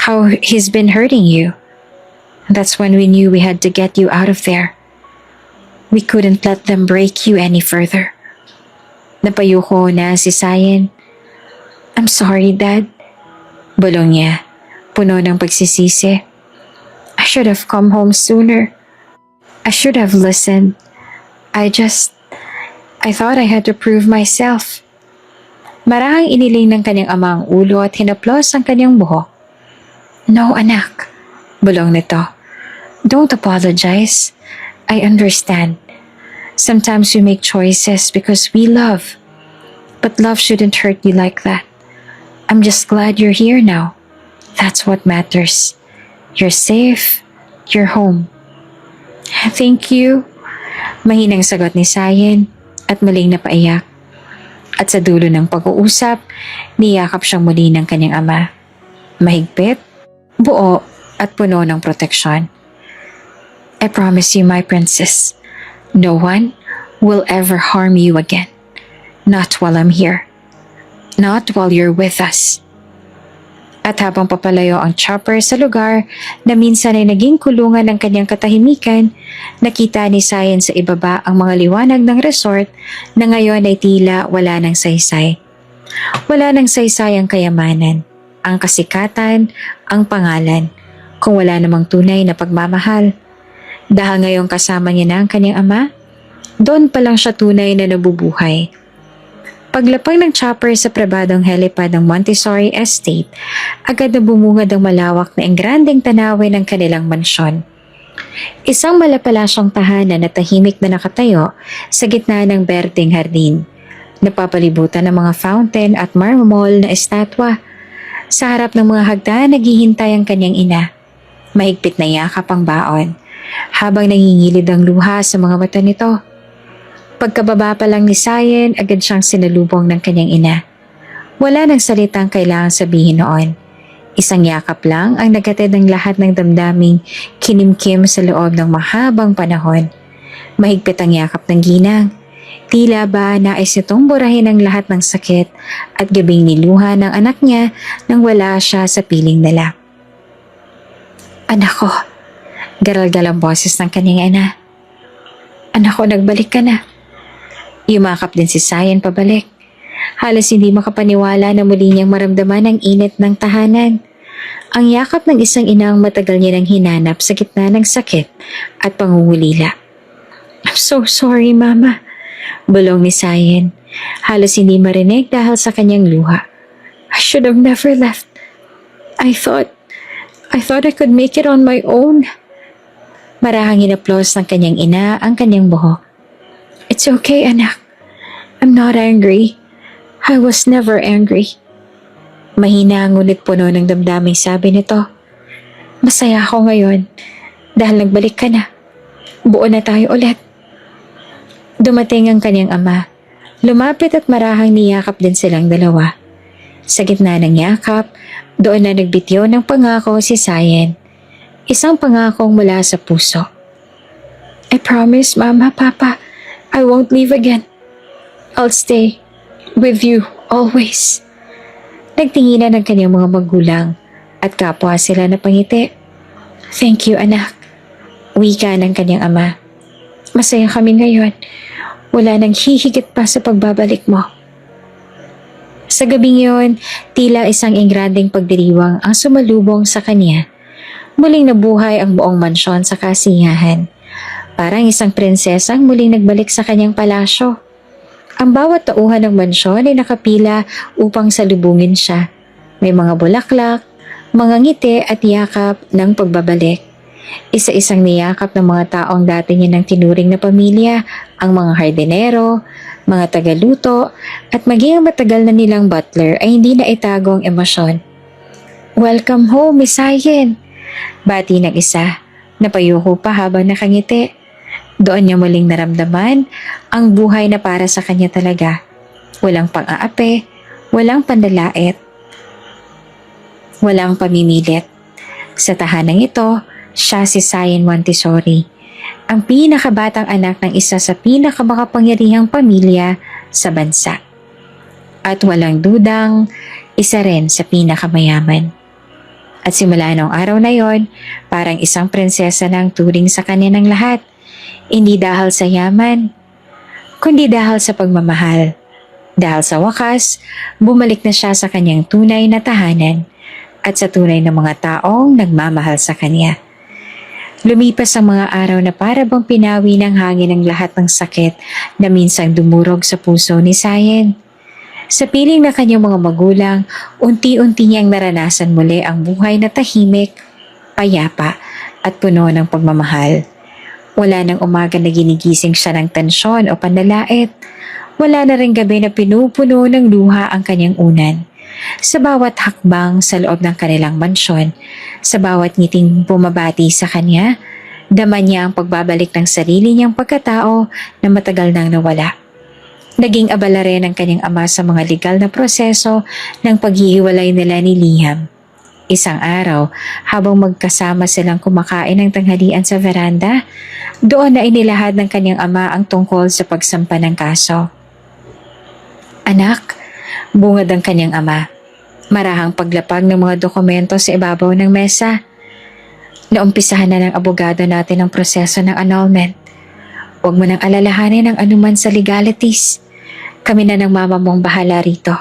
how he's been hurting you. That's when we knew we had to get you out of there. We couldn't let them break you any further." Napayuko na si Sayen. "I'm sorry, Dad." Bulong niya, puno ng pagsisisi. "I should have come home sooner. I should have listened. I thought I had to prove myself." Marahang iniling ng kanyang ama ang ulo at hinaplos ang kanyang buhok. "No, anak," bulong nito. "Don't apologize. I understand. Sometimes we make choices because we love. But love shouldn't hurt you like that. I'm just glad you're here now. That's what matters. You're safe. You're home." "Thank you," mahinang sagot ni Sayen at muling napaiyak. At sa dulo ng pag-uusap, niyakap siyang muli ng kanyang ama. Mahigpit, buo at puno ng proteksyon. "I promise you, my princess, no one will ever harm you again. Not while I'm here. Not while you're with us." At habang papalayo ang chopper sa lugar na minsan ay naging kulungan ng kanyang katahimikan, nakita ni Sayen sa ibaba ang mga liwanag ng resort na ngayon ay tila wala ng saysay. Wala ng saysay ang kayamanan, ang kasikatan, ang pangalan, kung wala namang tunay na pagmamahal. Dahil ngayong kasama niya na ang kanyang ama, doon pa lang siya tunay na nabubuhay. Paglapag ng chopper sa pribadong helipad ng Montessori Estate, agad na bumungad ang malawak na engrandeng tanawin ng kanilang mansyon. Isang malapalasyong tahanan na tahimik na nakatayo sa gitna ng berdeng hardin, napapalibutan ng mga fountain at marmol na estatwa. Sa harap ng mga hagdan naghihintay ang kanyang ina. Mahigpit na yakap ang baon, habang nangingilid ang luha sa mga mata nito. Pagkababa pa lang ni Sayen, agad siyang sinalubong ng kanyang ina. Wala nang salitang kailangang sabihin noon. Isang yakap lang ang naghatid ng lahat ng damdaming kinimkim sa loob ng mahabang panahon. Mahigpit ang yakap ng ginang. Tila ba nais nitong burahin ang lahat ng sakit at gabing niluha ng anak niya nang wala siya sa piling nila. "Anak ko," garalgal ang boses ng kanyang ina. "Anak ko, nagbalik ka na." Yumakap din si Sayen pabalik. Halos hindi makapaniwala na muli niyang maramdaman ang init ng tahanan. Ang yakap ng isang ina ang matagal niya nang hinanap sa gitna ng sakit at pangungulila. I'm so sorry, Mama. Bulong ni Sayen. Halos hindi marinig dahil sa kanyang luha. I should have never left. I thought I could make it on my own. Marahang inaplos ng kanyang ina ang kanyang buhok. It's okay, anak. I'm not angry. I was never angry. Mahina ngunit puno ng damdaming sabi nito. Masaya ako ngayon dahil nagbalik ka na. Buo na tayo ulit. Dumating ang kanyang ama. Lumapit at marahang niyakap din silang dalawa. Sa gitna ng yakap, doon na nagbitiw ng pangako si Sayen. Isang pangakong mula sa puso. I promise, Mama, Papa, I won't leave again. I'll stay with you always. Nagtinginan ng kanyang mga magulang at kapwa sila na pangiti. Thank you, anak. Wika ng kanyang ama. Masaya kami ngayon. Wala nang hihigit pa sa pagbabalik mo. Sa gabing yun, tila isang ingranding pagdiriwang ang sumalubong sa kanya. Muling nabuhay ang buong mansyon sa kasiyahan. Parang isang prinsesang muling nagbalik sa kanyang palasyo. Ang bawat tauhan ng mansyon ay nakapila upang salubungin siya. May mga bulaklak, mga ngiti at yakap ng pagbabalik. Isa-isang niyakap ng mga taong dati niya nang tinuring na pamilya, ang mga hardinero, mga tagaluto, at maging ang matagal na nilang butler ay hindi na itago ang emosyon. Welcome home, Miss Sayen! Bati ng isa, napayuko pa habang nakangiti. Doon niya muling naramdaman ang buhay na para sa kanya talaga. Walang pang-aape, walang pandalait, walang pamimilit. Sa tahanang ito, siya si Sayen Montessori, ang pinakabatang anak ng isa sa pinakamakapangyarihang pamilya sa bansa. At walang dudang, isa rin sa pinakamayaman. At simula noong araw na yon, parang isang prinsesa na ang turing sa kanya ng lahat. Hindi dahil sa yaman, kundi dahil sa pagmamahal. Dahil sa wakas, bumalik na siya sa kanyang tunay na tahanan at sa tunay na mga taong nagmamahal sa kanya. Lumipas ang mga araw na para bang pinawi ng hangin ang lahat ng sakit na minsang dumurog sa puso ni Sayen. Sa piling ng kanyang mga magulang, unti-unti niyang naranasan muli ang buhay na tahimik, payapa at puno ng pagmamahal. Wala nang umaga na ginigising siya ng tensyon o panlalait. Wala na rin gabi na pinupuno ng luha ang kanyang unan. Sa bawat hakbang sa loob ng kanilang mansyon, sa bawat ngiting bumabati sa kanya, dama niya ang pagbabalik ng sarili niyang pagkatao na matagal nang nawala. Naging abala rin ang kanyang ama sa mga legal na proseso ng paghihiwalay nila ni Liam. Isang araw, habang magkasama silang kumakain ng tanghalian sa veranda, doon na inilahad ng kanyang ama ang tungkol sa pagsampa ng kaso. Anak, bungad ang kanyang ama. Marahang paglapag ng mga dokumento sa ibabaw ng mesa. Naumpisahan na ng abogado natin ang proseso ng annulment. Huwag mo nang alalahanin ang anuman sa legalities. Kami na ng mama mong bahala rito.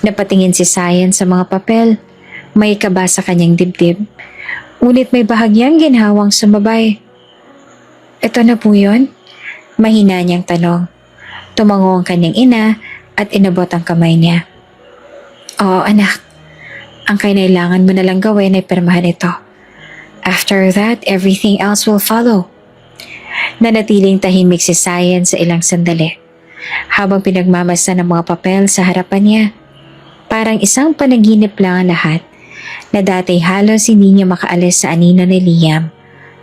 Napatingin si Sayen sa mga papel. May kaba sa kanyang dibdib. Ngunit may bahagyang ginhawang sumabay. Ito na po yun? Mahina niyang tanong. Tumango ang kanyang ina at inabot ang kamay niya. Oo, anak. Ang kailangan mo na lang gawin ay pirmahan ito. After that, everything else will follow. Nanatiling tahimik si Sayen sa ilang sandali. Habang pinagmamasa ng mga papel sa harapan niya, parang isang panaginip lang ang lahat. Na dati halos hindi niya makaalis sa anino ni Liam.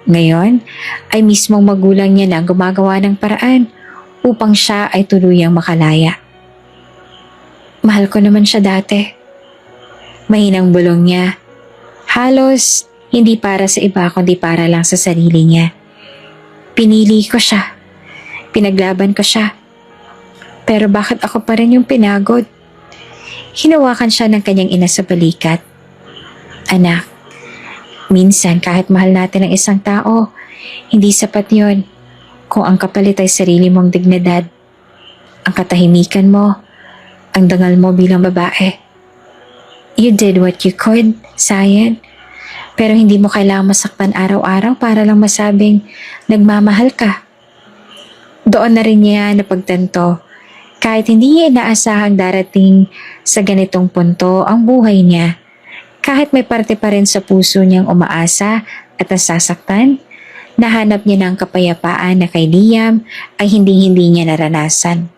Ngayon ay mismong magulang niya na ang gumagawa ng paraan upang siya ay tuluyang makalaya. Mahal ko naman siya dati. Mahinang bulong niya. Halos hindi para sa iba kundi para lang sa sarili niya. Pinili ko siya. Pinaglaban ko siya. Pero bakit ako pa rin yung pinagod? Hinawakan siya ng kanyang ina sa balikat. Anak, minsan kahit mahal natin ang isang tao, hindi sapat yun kung ang kapalit ay sarili mong dignidad, ang katahimikan mo, ang dangal mo bilang babae. You did what you could, Sayan. Pero hindi mo kailangang masaktan araw-araw para lang masabing nagmamahal ka. Doon na rin niya napagtanto, kahit hindi niya inaasahang darating sa ganitong punto ang buhay niya, kahit may parte pa rin sa puso niyang umaasa at nasasaktan, nahanap niya ng kapayapaan na kay Liam ay hindi-hindi niya naranasan.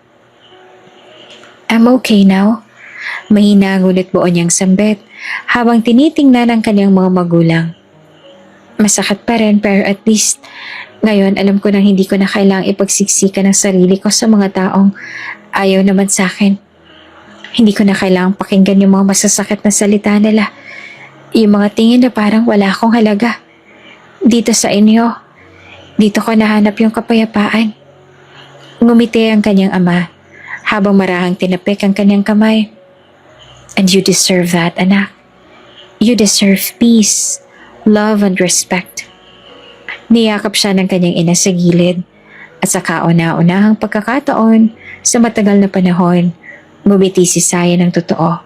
I'm okay now. Mahina ngunit buo niyang sambit habang tinitingnan ang kanyang mga magulang. Masakit pa rin pero at least ngayon alam ko nang hindi ko na kailangang ipagsiksikan ang sarili ko sa mga taong ayaw naman sa akin. Hindi ko na kailangang pakinggan yung mga masasakit na salita nila. Yung mga tingin na parang wala akong halaga. Dito sa inyo, dito ko nahanap yung kapayapaan. Ngumiti ang kanyang ama habang marahang tinapik ang kanyang kamay. And you deserve that, anak. You deserve peace, love, and respect. Niyakap siya ng kanyang ina sa gilid at sa kauna-unahang pagkakataon sa matagal na panahon, ngumiti si Saya ng totoo.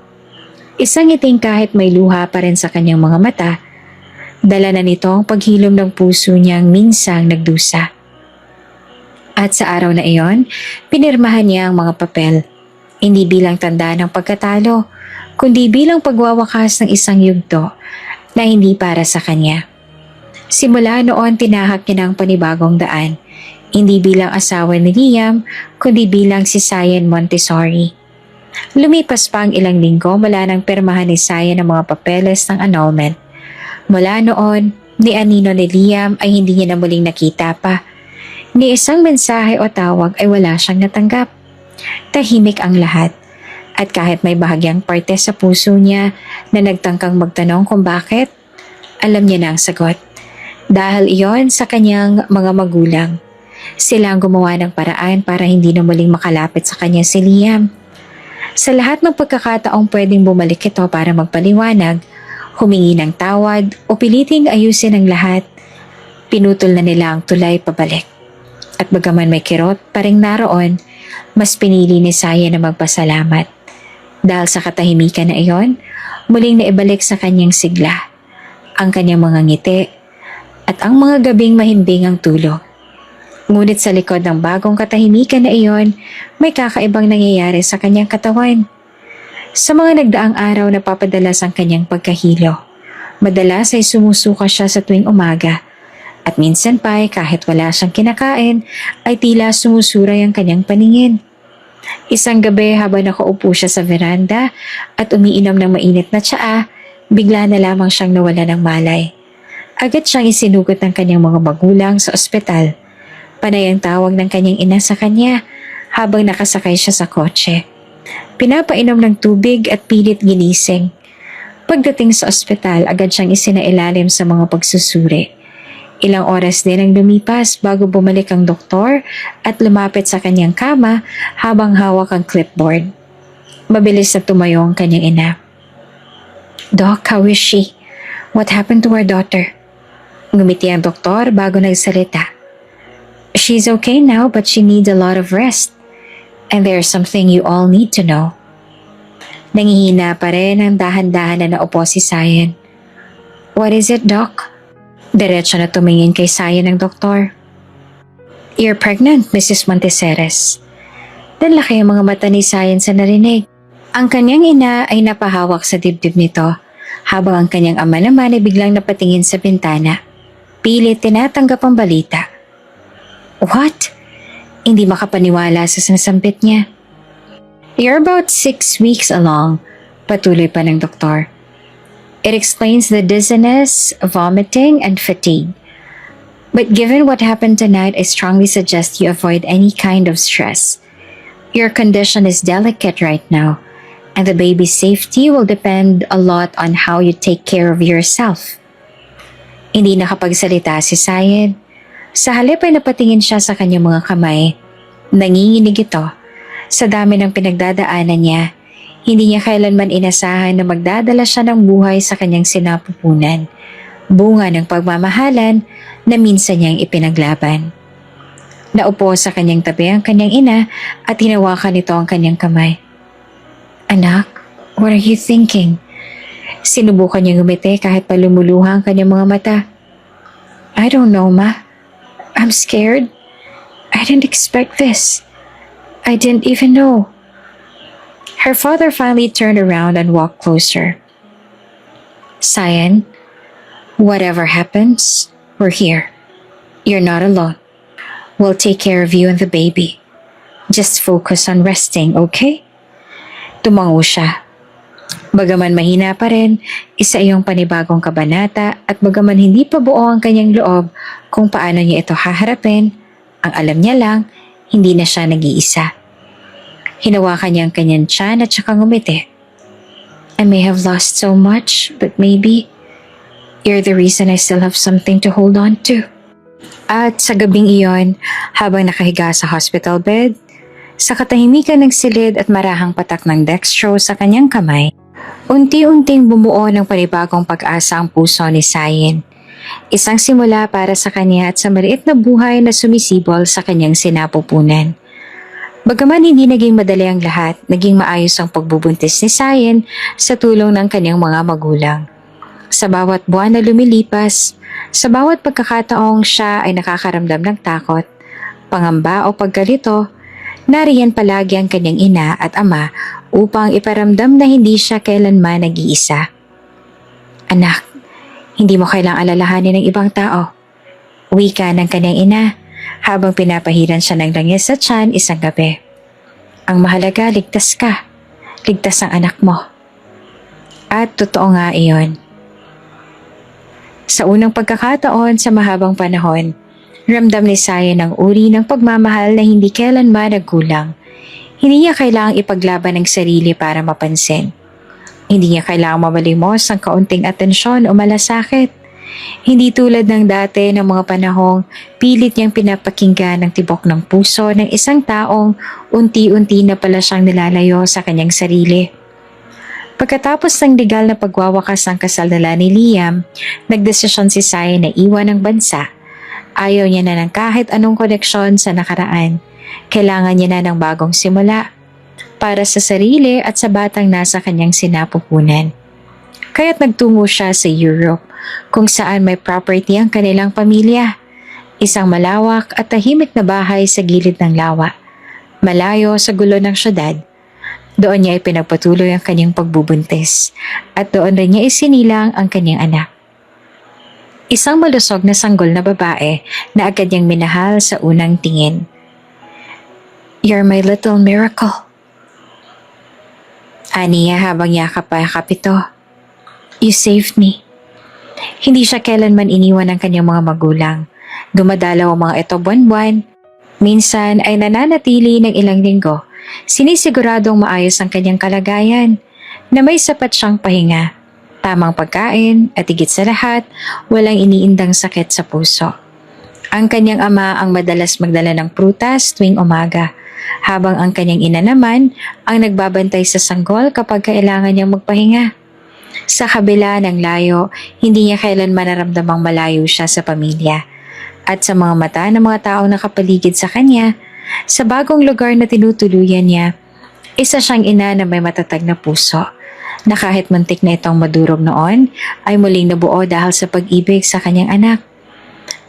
Isang ngiting kahit may luha pa rin sa kanyang mga mata, dala na nito ang paghilom ng puso niyang minsang nagdusa. At sa araw na iyon, pinirmahan niya ang mga papel, hindi bilang tanda ng pagkatalo, kundi bilang pagwawakas ng isang yugto na hindi para sa kanya. Simula noon tinahak niya ng panibagong daan, hindi bilang asawa ni Liam, kundi bilang si Sayan Montessori. Lumipas pa ang ilang linggo mula nang pirmahan ni Sayan ang mga papeles ng annulment. Mula noon, ni Anino ni Liam ay hindi niya na muling nakita pa. Ni isang mensahe o tawag ay wala siyang natanggap. Tahimik ang lahat. At kahit may bahagyang parte sa puso niya na nagtangkang magtanong kung bakit, alam niya na ang sagot. Dahil iyon sa kanyang mga magulang. Sila ang gumawa ng paraan para hindi na muling makalapit sa kanya si Liam. Sa lahat ng pagkakataong pwedeng bumalik ito para magpaliwanag, humingi ng tawad o piliting ayusin ang lahat, pinutol na nila ang tulay pabalik. At bagaman may kirot pa ring naroon, mas pinili ni Saya na magpasalamat. Dahil sa katahimikan na iyon, muling naibalik sa kanyang sigla, ang kanyang mga ngiti, at ang mga gabing mahimbing ang tulog. Ngunit sa likod ng bagong katahimikan na iyon, may kakaibang nangyayari sa kanyang katawan. Sa mga nagdaang araw na papadalas ang kanyang pagkahilo, madalas ay sumusuka siya sa tuwing umaga, at minsan pa ay kahit wala siyang kinakain, ay tila sumusuray ang kanyang paningin. Isang gabi habang nakaupo siya sa veranda at umiinom ng mainit na tsaa, bigla na lamang siyang nawala ng malay. Agad siyang isinugot ng kanyang mga magulang sa ospital. Panay ang tawag ng kanyang ina sa kanya habang nakasakay siya sa kotse. Pinapainom ng tubig at pilit ginising. Pagdating sa ospital, agad siyang isinailalim sa mga pagsusuri. Ilang oras din ang lumipas bago bumalik ang doktor at lumapit sa kanyang kama habang hawak ang clipboard. Mabilis na tumayo ang kanyang ina. Doc, how is she? What happened to our daughter? Ngumiti ang doktor bago nagsalita. She's okay now but she needs a lot of rest. And there's something you all need to know. Nangihina pa rin ang dahan-dahan na naupo si Sayan. What is it, Doc? Diretso na tumingin kay Sayan ng doktor. You're pregnant, Mrs. Monteceres. Nanlaki ang mga mata ni Sayan sa narinig. Ang kanyang ina ay napahawak sa dibdib nito, habang ang kanyang ama naman ay biglang napatingin sa bintana. Pilit tinatanggap ang balita. What? Hindi makapaniwala sa sinasampit niya. You're about 6 weeks along, patuloy pa ng doktor. It explains the dizziness, vomiting, and fatigue. But given what happened tonight, I strongly suggest you avoid any kind of stress. Your condition is delicate right now, and the baby's safety will depend a lot on how you take care of yourself. Hindi nakapagsalita si Sayan. Sa halip ay napatingin siya sa kanyang mga kamay. Nanginginig ito. Sa dami ng pinagdadaanan niya, hindi niya kailanman inasahan na magdadala siya ng buhay sa kanyang sinapupunan. Bunga ng pagmamahalan na minsan niyang ipinaglaban. Naupo sa kanyang tabi ang kanyang ina at hinawakan nito ang kanyang kamay. Anak, what are you thinking? Sinubukan niya ngumiti kahit pa lumuluha ang kanyang mga mata. I don't know, Ma. I'm scared. I didn't expect this. I didn't even know. Her father finally turned around and walked closer. Cyan, whatever happens, we're here. You're not alone. We'll take care of you and the baby. Just focus on resting, okay? Tumango siya. Bagaman mahina pa rin, isa iyong panibagong kabanata at bagaman hindi pa buo ang kanyang loob kung paano niya ito haharapin, ang alam niya lang, hindi na siya nag-iisa. Hinawakan niya ang kanyang tiyan at saka ngumiti. I may have lost so much, but maybe you're the reason I still have something to hold on to. At sa gabing iyon, habang nakahiga sa hospital bed, sa katahimikan ng silid at marahang patak ng dextrose sa kanyang kamay, unti-unting bumuo ng panibagong pag-asa ang puso ni Cyan. Isang simula para sa kanya at sa maliit na buhay na sumisibol sa kanyang sinapupunan. Bagaman hindi naging madali ang lahat, naging maayos ang pagbubuntis ni Cyan sa tulong ng kanyang mga magulang. Sa bawat buwan na lumilipas, sa bawat pagkakataong siya ay nakakaramdam ng takot, pangamba o pagkalito, nariyan palagi ang kanyang ina at ama upang iparamdam na hindi siya kailanman nag-iisa. Anak, hindi mo kailangang alalahanin ng ibang tao. Wika ng kanyang ina habang pinapahiran siya ng langis sa tiyan isang gabi. Ang mahalaga, ligtas ka. Ligtas ang anak mo. At totoo nga iyon. Sa unang pagkakataon sa mahabang panahon, ramdam ni Cyan ang uri ng pagmamahal na hindi kailanman nagkulang. Hindi niya kailangang ipaglaban ang sarili para mapansin. Hindi niya kailangang mamalimos ng kaunting atensyon o malasakit. Hindi tulad ng dati ng mga panahong pilit niyang pinapakinggan ng tibok ng puso ng isang taong unti-unti na pala siyang nilalayo sa kanyang sarili. Pagkatapos ng legal na pagwawakas ng kasal nila ni Liam, nagdesisyon si Cyan na iwan ang bansa. Ayaw niya na ng kahit anong koneksyon sa nakaraan. Kailangan niya na ng bagong simula para sa sarili at sa batang nasa kanyang sinapupunan. Kaya't nagtungo siya sa Europe, kung saan may property ang kanilang pamilya. Isang malawak at tahimik na bahay sa gilid ng lawa, malayo sa gulo ng syudad. Doon niya ipinagpatuloy ang kanyang pagbubuntis at doon rin niya isinilang ang kanyang anak. Isang malusog na sanggol na babae na agad niyang minahal sa unang tingin. You're my little miracle. Aniya habang yakap-yakap ito. You saved me. Hindi siya kailanman iniwan ng kanyang mga magulang. Dumadalaw ang mga ito buwan-buwan. Minsan ay nananatili ng ilang linggo. Sinisiguradong maayos ang kanyang kalagayan, na may sapat siyang pahinga, tamang pagkain at higit sa lahat, walang iniindang sakit sa puso. Ang kanyang ama ang madalas magdala ng prutas tuwing umaga, habang ang kanyang ina naman ang nagbabantay sa sanggol kapag kailangan niyang magpahinga. Sa kabila ng layo, hindi niya kailanman naramdamang malayo siya sa pamilya. At sa mga mata ng mga taong nakapaligid sa kanya, sa bagong lugar na tinutuluyan niya, isa siyang ina na may matatag na puso, na kahit muntik na itong madurog noon, ay muling nabuo dahil sa pag-ibig sa kanyang anak.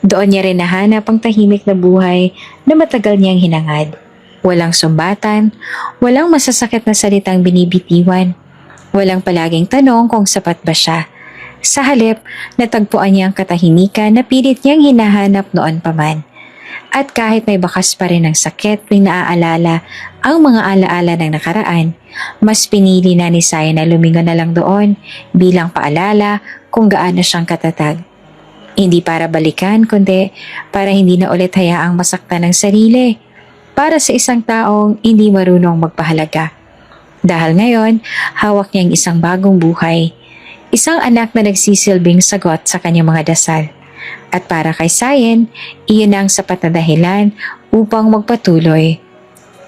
Doon niya rin nahanap ang tahimik na buhay na matagal niyang hinangad. Walang sumbatan, walang masasakit na salitang binibitiwan, walang palaging tanong kung sapat ba siya. Sa halip, natagpuan niya ang katahimikan na pilit niyang hinahanap noon pa man. At kahit may bakas pa rin ng sakit tuwing naaalala ang mga alaala ng nakaraan, mas pinili na ni Cyan na lumingon na lang doon bilang paalala kung gaano siyang katatag. Hindi para balikan kundi para hindi na ulit hayaang masaktan ng sarili, para sa isang taong hindi marunong magpahalaga. Dahil ngayon, hawak niya ang isang bagong buhay, isang anak na nagsisilbing sagot sa kanyang mga dasal. At para kay Cyan, iyon ang sapat na dahilan upang magpatuloy.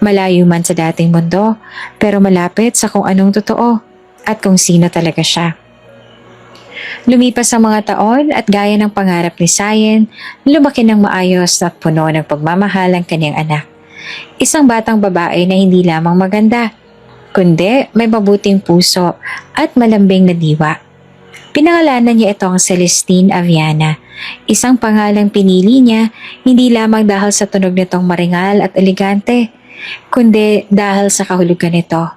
Malayo man sa dating mundo, pero malapit sa kung anong totoo at kung sino talaga siya. Lumipas ang mga taon at gaya ng pangarap ni Cyan, lumaki ng maayos at puno ng pagmamahal ang kanyang anak. Isang batang babae na hindi lamang maganda, kundi may mabuting puso at malambing na diwa. Pinangalanan niya itong Celestine Aviana, isang pangalang pinili niya hindi lamang dahil sa tunog nitong maringal at elegante, kundi dahil sa kahulugan nito.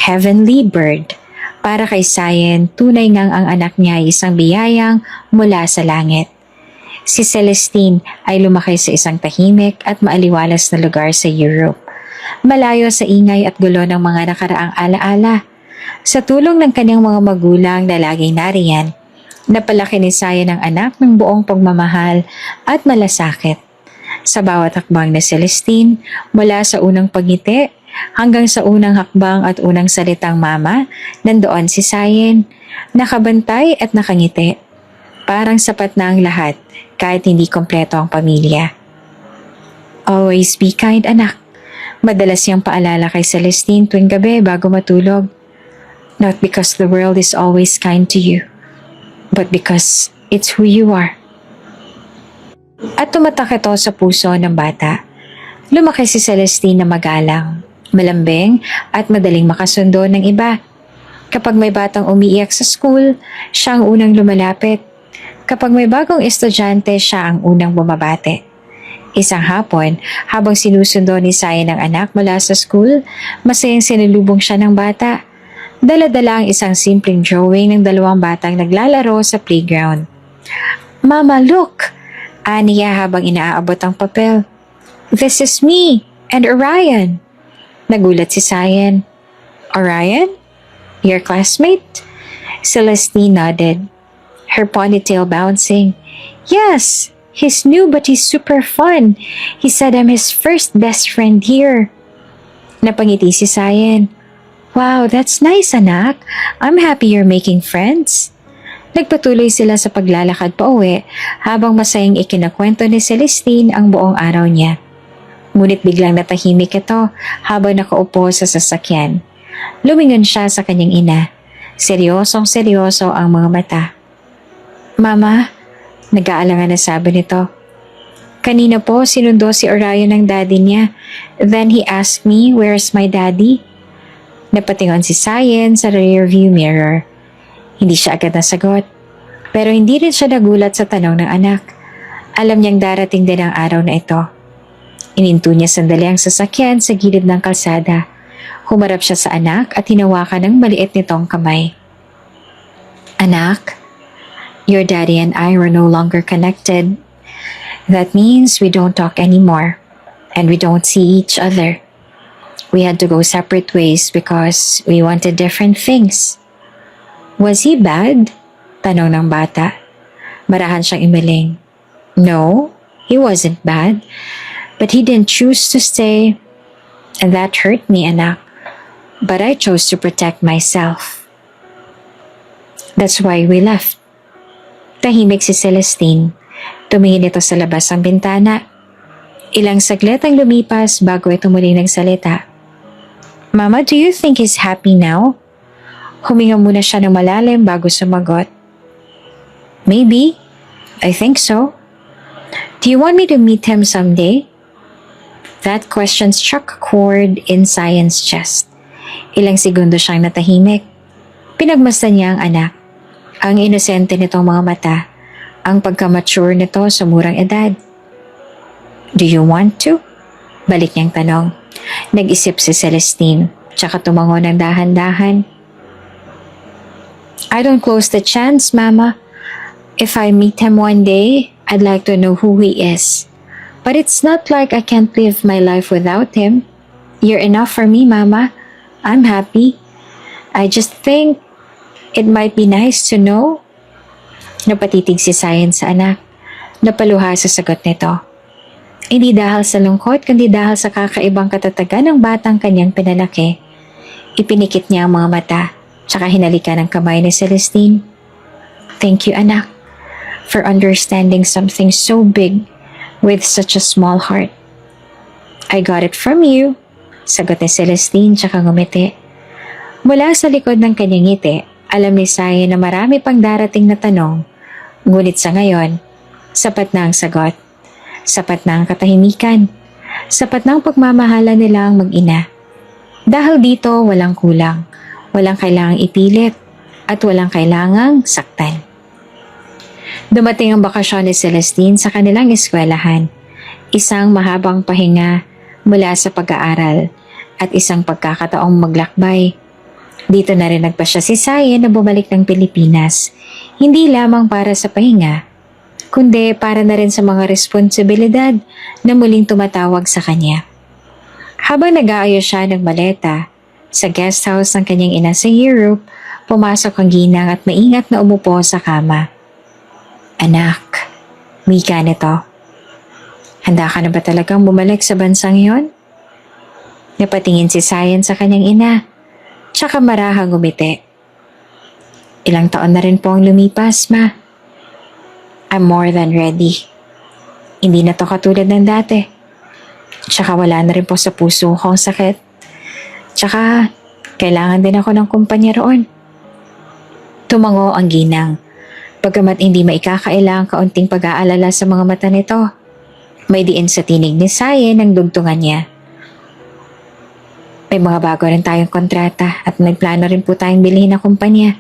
Heavenly Bird. Para kay Sayen, tunay ngang ang anak niya ay isang biyayang mula sa langit. Si Celestine ay lumaki sa isang tahimik at maaliwalas na lugar sa Europe. Malayo sa ingay at gulo ng mga nakaraang alaala. Sa tulong ng kanyang mga magulang na laging nariyan, napalaki ni Sayen ang anak ng buong pagmamahal at malasakit. Sa bawat hakbang na Celestine, mula sa unang pagngiti hanggang sa unang hakbang at unang salitang mama, nandoon si Sayen, nakabantay at nakangiti. Parang sapat na ang lahat kahit hindi kompleto ang pamilya. Always be kind, anak. Madalas niyang paalala kay Celestine tuwing gabi bago matulog. Not because the world is always kind to you, but because it's who you are. At tumatak ito sa puso ng bata. Lumaki si Celestine na magalang, malambing at madaling makasundo ng iba. Kapag may batang umiiyak sa school, siya ang unang lumalapit. Kapag may bagong estudyante, siya ang unang bumabate. Isang hapon, habang sinusundo ni Sayen ang anak mula sa school, masayang sinulubong siya ng bata. Dala-dala ang isang simpleng drawing ng dalawang batang naglalaro sa playground. "Mama, look!" Aniya habang inaaabot ang papel. "This is me and Orion." Nagulat si Sayen. "Orion? Your classmate?" Celestine nodded, her ponytail bouncing. "Yes, he's new but he's super fun. He said I'm his first best friend here." Napangiti si Sayen. "Wow, that's nice, anak. I'm happy you're making friends." Nagpatuloy sila sa paglalakad pa uwi habang masayang ikinakwento ni Celestine ang buong araw niya. Ngunit biglang natahimik ito habang nakaupo sa sasakyan. Lumingon siya sa kanyang ina. Seryosong-seryoso ang mga mata. "Mama," nag-aalangan na sabi nito. "Kanina po sinundo si Orion ng daddy niya. Then he asked me, where's my daddy?" Napatingon si Sayen sa rearview mirror. Hindi siya agad nasagot. Pero hindi rin siya nagulat sa tanong ng anak. Alam niyang darating din ang araw na ito. Ininto niya sandali ang sasakyan sa gilid ng kalsada. Humarap siya sa anak at hinawakan ng maliit nitong kamay. "Anak, your daddy and I were no longer connected. That means we don't talk anymore and we don't see each other. We had to go separate ways because we wanted different things." "Was he bad?" tanong ng bata. Marahan siyang imeling. "No, he wasn't bad. But he didn't choose to stay. And that hurt me, anak. But I chose to protect myself. That's why we left." Tahimik si Celestine. Tumingin ito sa labas ng bintana. Ilang saglit ang lumipas bago ito muling nagsalita. "Mama, do you think he's happy now?" Huminga muna siya ng malalim bago sumagot. "Maybe. I think so. Do you want me to meet him someday?" That question struck a chord in Sayen's chest. Ilang segundo siyang natahimik. Pinagmasdan niya ang anak. Ang inosente nitong mga mata. Ang pagka-mature nito sa murang edad. "Do you want to?" Balik niyang tanong. Nag-isip si Celestine, tsaka tumango ng dahan-dahan. "I don't close the chance, Mama. If I meet him one day, I'd like to know who he is. But it's not like I can't live my life without him. You're enough for me, Mama. I'm happy. I just think it might be nice to know." Napatitig si Sayen sa anak. Napaluha sa sagot nito. Hindi dahil sa lungkot, kundi dahil sa kakaibang katatagan ng batang kanyang pinalaki. Ipinikit niya ang mga mata, tsaka hinalikan ang kamay ni Celestine. "Thank you, anak, for understanding something so big with such a small heart." "I got it from you," sagot ni Celestine tsaka ngumiti. Mula sa likod ng kanyang ngiti, alam ni Sayen na marami pang darating na tanong. Ngunit sa ngayon, sapat na ang sagot. Sapat na ang katahimikan. Sapat na ang pagmamahala nila ang mag-ina. Dahil dito, walang kulang. Walang kailangang ipilit. at walang kailangang saktan. Dumating ang bakasyon ni Celestine sa kanilang eskwelahan. Isang mahabang pahinga mula sa pag-aaral at isang pagkakataong maglakbay. Dito na rin nagpasya si Sayen na bumalik ng Pilipinas, hindi lamang para sa pahinga, kundi para na rin sa mga responsibilidad na muling tumatawag sa kanya. Habang nag-aayos siya ng maleta sa guest house ng kanyang ina sa Europe, pumasok ang ginang at maingat na umupo sa kama. Anak, wika nito. Handa ka na ba talagang bumalik sa bansang yon? Napatingin si Sayen sa kanyang ina, tsaka marahang ngumiti. Ilang taon na rin po ang lumipas, ma. I'm more than ready. Hindi na to katulad ng dati. Tsaka wala na rin po sa puso ko ang sakit. Tsaka kailangan din ako ng kumpanya roon. Tumango ang ginang. Pagkamat hindi maikakaila ang kaunting pag-aalala sa mga mata nito, may diin sa tinig ni Sayen ang dugtungan niya. May mga bago rin tayong kontrata at may plano rin po tayong bilhin na kumpanya.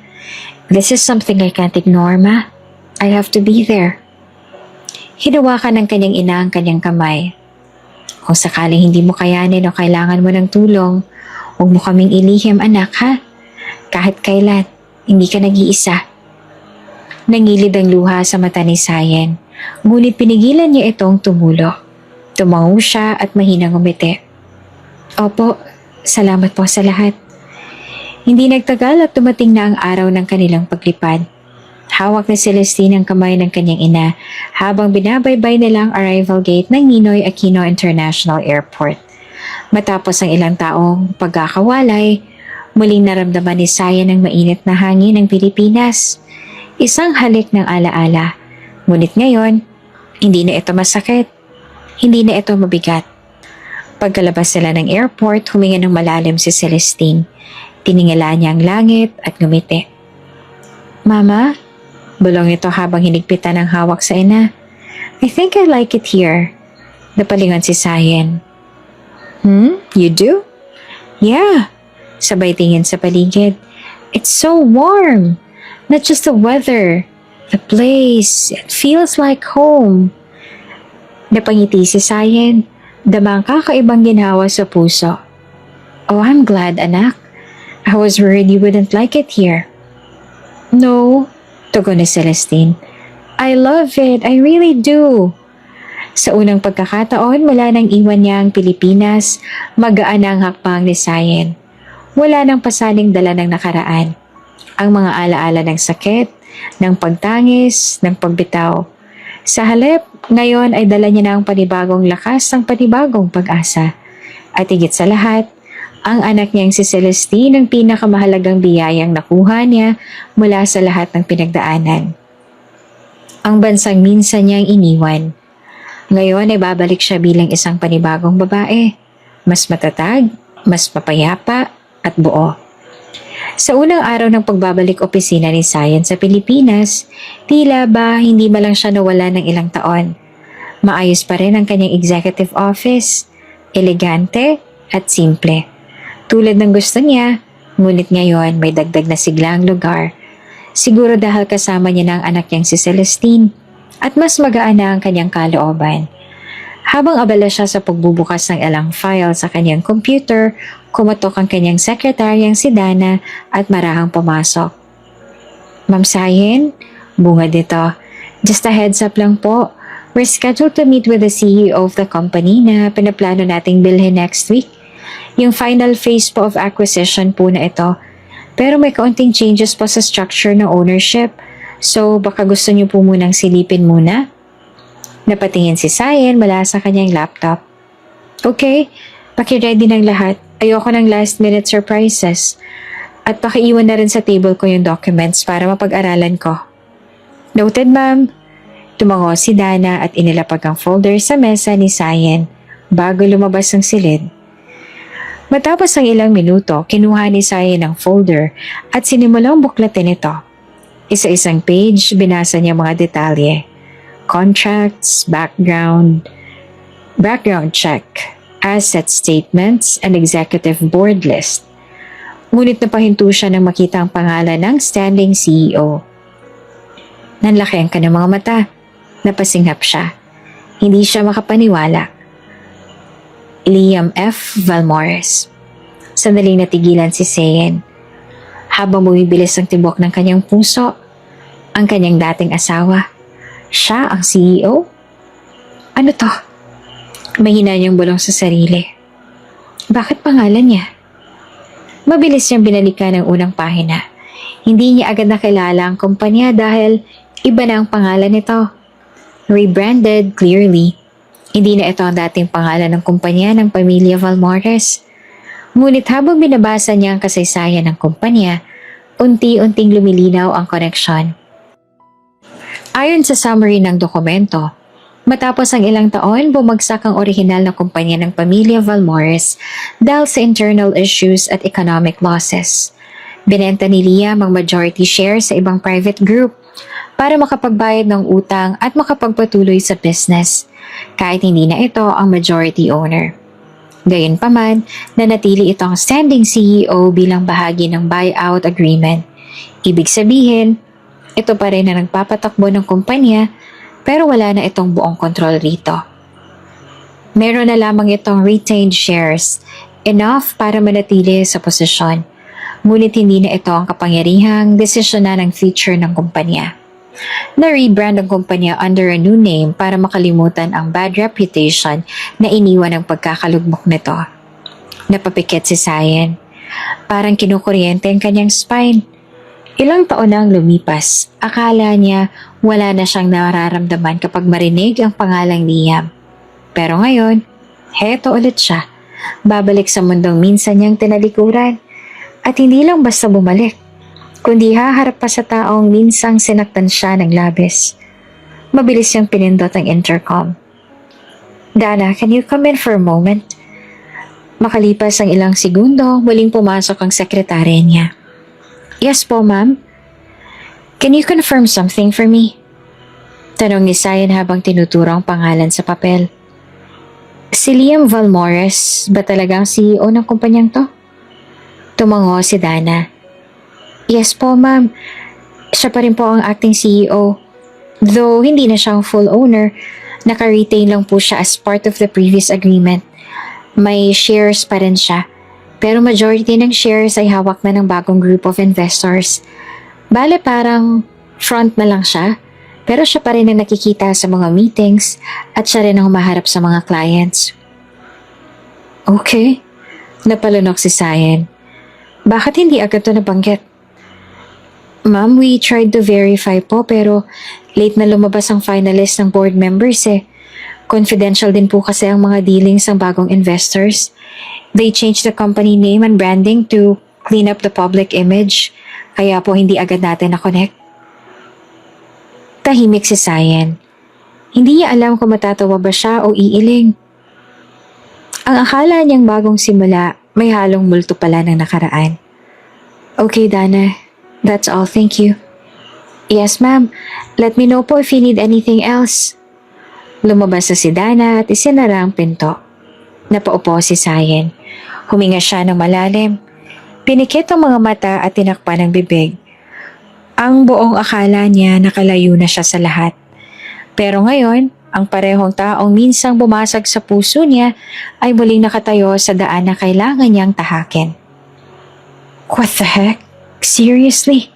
This is something I can't ignore, ma. I have to be there. Hinawakan ng kanyang ina ang kanyang kamay. Kung sakaling hindi mo kayanin o kailangan mo ng tulong, huwag mo kaming ilihim, anak, ha? Kahit kailan, hindi ka nag-iisa. Nangilid ang luha sa mata ni Sayen, ngunit pinigilan niya itong tumulo. Tumango siya at mahinang umiti. Opo, salamat po sa lahat. Hindi nagtagal at dumating na ang araw ng kanilang paglipad. Hawak ni Celestine ang kamay ng kanyang ina habang binabaybay nila ang arrival gate ng Ninoy Aquino International Airport. Matapos ang ilang taong pagkakawalay, muling naramdaman ni Sayen ang mainit na hangin ng Pilipinas. Isang halik ng alaala. Ngunit ngayon, hindi na ito masakit. Hindi na ito mabigat. Pagkalabas nila ng airport, huminga ng malalim si Celestine. Tiningala niya ang langit at ngumiti. Mama, bulong ito habang hinigpitan ang hawak sa ina. I think I like it here. Napalingon si Sayen. You do? Yeah. Sabay tingin sa paligid. It's so warm. Not just the weather. The place. It feels like home. Napangiti si Sayen. Damang kakaibang ginhawa sa puso. Oh, I'm glad, anak. I was worried you wouldn't like it here. No, tugon ni Celestine. I love it. I really do. Sa unang pagkakataon mula nang iwan niya ang Pilipinas, magaan ang hakbang ni Sayen. Wala nang pasaning dala ng nakaraan. Ang mga alaala ng sakit, ng pagtangis, ng pagbitaw. Sa halip, ngayon ay dala niya na ang panibagong lakas ng panibagong pag-asa. At higit sa lahat, ang anak niyang si Celestine ang pinakamahalagang biyayang nakuha niya mula sa lahat ng pinagdaanan. Ang bansang minsan niyang iniwan. Ngayon ay babalik siya bilang isang panibagong babae. Mas matatag, mas mapayapa at buo. Sa unang araw ng pagbabalik opisina ni Sayen sa Pilipinas, tila ba hindi malang siya nawala ng ilang taon. Maayos pa rin ang kanyang executive office, elegante at simple. Tulad ng gusto niya, ngunit ngayon may dagdag na siglang lugar. Siguro dahil kasama niya na ang anak niyang si Celestine at mas magaan na ang kanyang kalooban. Habang abala siya sa pagbubukas ng ilang file sa kanyang computer, kumatok ang kanyang sekretaryang si Dana at marahang pumasok. Ma'am Sayen, bungad ito. Just a heads up lang po. We're scheduled to meet with the CEO of the company na pinaplano nating bilhin next week. Yung final phase po of acquisition po na ito. Pero may kaunting changes po sa structure ng ownership. So baka gusto niyo po munang silipin muna? Napatingin si Sayen mula sa kanyang laptop. Okay, paki-ready ng lahat. Ayoko ng last minute surprises. At pakiiwan na rin sa table ko yung documents para mapag-aralan ko. Noted, ma'am. Tumango si Dana at inilapag ang folder sa mesa ni Sayen bago lumabas ng silid. Matapos ang ilang minuto, kinuha ni Sayen ang folder at sinimulang buklatin ito. Isa-isang page, binasa niya mga detalye. Contracts, background check, asset statements, and executive board list. Ngunit napahinto siya nang makita ang pangalan ng standing CEO. Nanlaki ang kanyang mga mata. Napasinghap siya. Hindi siya makapaniwala. Liam F. Valmores. Sandaling natigilan si Sayen. Habang bumibilis ang tibok ng kanyang puso, ang kanyang dating asawa. Siya ang CEO? Ano to? Mahina niyang bulong sa sarili. Bakit pangalan niya? Mabilis niyang binalikan ang unang pahina. Hindi niya agad nakilala ang kumpanya dahil iba na ang pangalan nito. Rebranded clearly. Hindi na ito ang dating pangalan ng kumpanya ng pamilya Valmores. Ngunit habang binabasa niya ang kasaysayan ng kumpanya, unti-unting lumilinaw ang koneksyon. Ayon sa summary ng dokumento, matapos ang ilang taon, bumagsak ang orihinal na kumpanya ng pamilya Valmores dahil sa internal issues at economic losses. Binenta ni Liam ang majority share sa ibang private group para makapagbayad ng utang at makapagpatuloy sa business, kahit hindi na ito ang majority owner. Gayunpaman, nanatili itong standing CEO bilang bahagi ng buyout agreement. Ibig sabihin, ito pa rin na nagpapatakbo ng kumpanya pero wala na itong buong kontrol rito. Meron na lamang itong retained shares, enough para manatili sa posisyon. Ngunit hindi na ito ang kapangyarihang desisyonan ng future ng kumpanya. Na-rebrand ang kumpanya under a new name para makalimutan ang bad reputation na iniwan ng pagkakalugmok nito. Napapikit si Sayen. Parang kinukuryente ang kanyang spine. Ilang taon na ang lumipas, akala niya wala na siyang nararamdaman kapag marinig ang pangalang Liam. Pero ngayon, heto ulit siya. Babalik sa mundong minsan niyang tinalikuran. At hindi lang basta bumalik, kundi haharap pa sa taong minsang sinaktan siya ng labis. Mabilis niyang pinindot ang intercom. Dana, can you come in for a moment? Makalipas ang ilang segundo, muling pumasok ang sekretary niya. Yes po, ma'am. Can you confirm something for me? Tanong ni Sayen habang tinuturo ang pangalan sa papel. Si Liam Valmores ba talagang CEO ng kumpanyang to? Tumango si Dana. Yes po, ma'am. Siya pa rin po ang acting CEO. Though hindi na siyang full owner, naka-retain lang po siya as part of the previous agreement. May shares pa rin siya. Pero majority ng shares ay hawak na ng bagong group of investors. Bale parang front na lang siya, pero siya pa rin ang nakikita sa mga meetings at siya rin ang humaharap sa mga clients. Okay, napalunok si Sayen. Bakit hindi agad ito nabanggit? Ma'am, we tried to verify po pero late na lumabas ang finalist ng board members eh. Confidential din po kasi ang mga dealings ng bagong investors. They changed the company name and branding to clean up the public image. Kaya po hindi agad natin na-connect. Tahimik si Sayen. Hindi niya alam kung matatawa ba siya o iiling. Ang akala niyang bagong simula, may halong multo pala ng nakaraan. Okay, Dana. That's all. Thank you. Yes, ma'am. Let me know po if you need anything else. Lumabas na si Dana at isinara ang pinto. Napaupo si Sayen. Huminga siya ng malalim. Pinikit ang mga mata at tinakpan ang bibig. Ang buong akala niya nakalayo na siya sa lahat. Pero ngayon, ang parehong taong minsang bumasag sa puso niya ay muling nakatayo sa daan na kailangan niyang tahakin. What the heck? Seriously?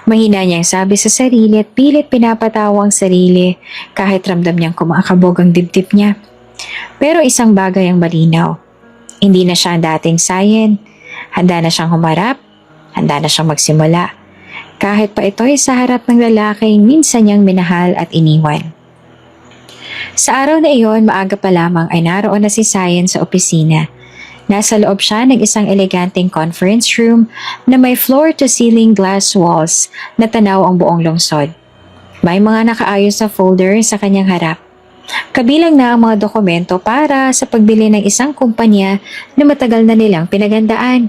Mahina niyang sabi sa sarili at pilit pinapatawa ang sarili kahit ramdam niyang kumakabog ang dibdib niya. Pero isang bagay ang malinaw. Hindi na siya ang dating Sayen. Handa na siyang humarap. Handa na siyang magsimula. Kahit pa ito'y sa harap ng lalaking minsan niyang minahal at iniwan. Sa araw na iyon, maaga pa lamang ay naroon na si Sayen sa opisina. Nasa loob siya ng isang eleganteng conference room na may floor-to-ceiling glass walls na tanaw ang buong lungsod. May mga nakaayos na folder sa kanyang harap. Kabilang na ang mga dokumento para sa pagbili ng isang kumpanya na matagal na nilang pinagandaan.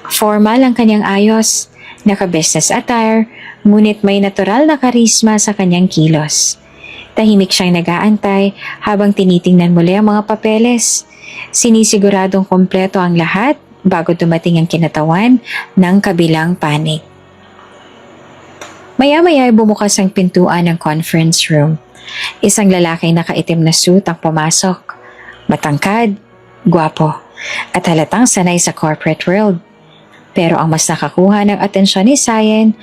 Formal ang kanyang ayos, naka-business attire, ngunit may natural na karisma sa kanyang kilos. Tahimik siyang nag-aantay habang tinitingnan muli ang mga papeles. Sinisiguradong kompleto ang lahat bago dumating ang kinatawan ng kabilang panig. Maya-maya ay bumukas ang pintuan ng conference room. Isang lalaking nakaitim na suit ang pumasok. Matangkad, gwapo, at halatang sanay sa corporate world. Pero ang mas nakakuha ng atensyon ni Cyan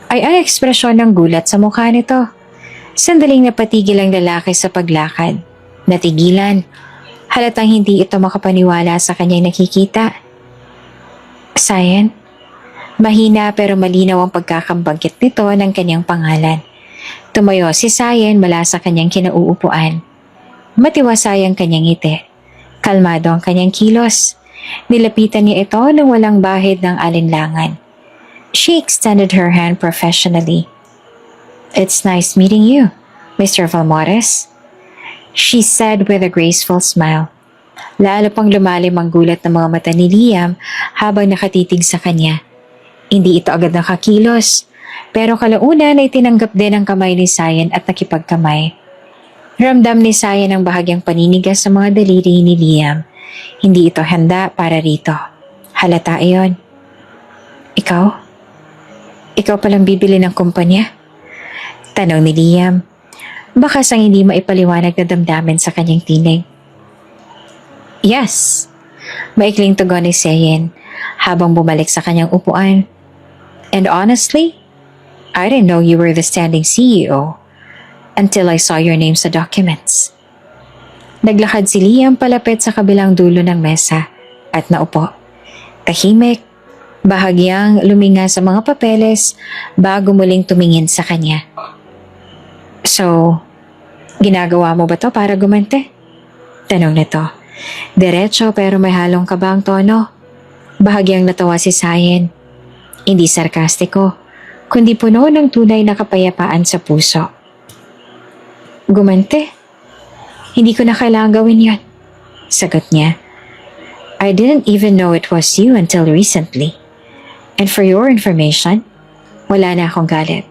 ay ang ekspresyon ng gulat sa mukha nito. Sandaling napatigil ang lalaki sa paglakad. Natigilan. Halatang hindi ito makapaniwala sa kanyang nakikita. Cyan? Mahina pero malinaw ang pagkakambanggit nito ng kanyang pangalan. Tumayo si Cyan mula sa kanyang kinauupuan. Matiwasay ang kanyang ngiti. Kalmado ang kanyang kilos. Nilapitan niya ito nang walang bahid ng alinlangan. She extended her hand professionally. "It's nice meeting you, Mr. Valmores," she said with a graceful smile. Lalo pang lumalim ang gulat ng mga mata ni Liam habang nakatitig sa kanya. Hindi ito agad nakakilos, pero kalaunan ay tinanggap din ang kamay ni Cyan at nakipagkamay. Ramdam ni Cyan ang bahagyang paninigas sa mga daliri ni Liam. Hindi ito handa para rito. Halata iyon. Ikaw? Ikaw palang bibili ng kumpanya? Tanong ni Liam. Bakas ang hindi maipaliwanag na damdamin sa kanyang tinig. Yes, maikling tugon ni Cyan habang bumalik sa kanyang upuan. And honestly, I didn't know you were the standing CEO until I saw your name sa documents. Naglakad si Liam palapit sa kabilang dulo ng mesa at naupo. Tahimik, bahagyang luminga sa mga papeles bago muling tumingin sa kanya. So, ginagawa mo ba to para gumante? Tanong nito. Diretso pero may halong kabang tono. Bahagyang natawa si Cyan. Hindi sarkastiko, kundi puno ng tunay na kapayapaan sa puso. Gumante? Hindi ko na kailangan gawin yan. Sagot niya. I didn't even know it was you until recently. And for your information, wala na akong galit.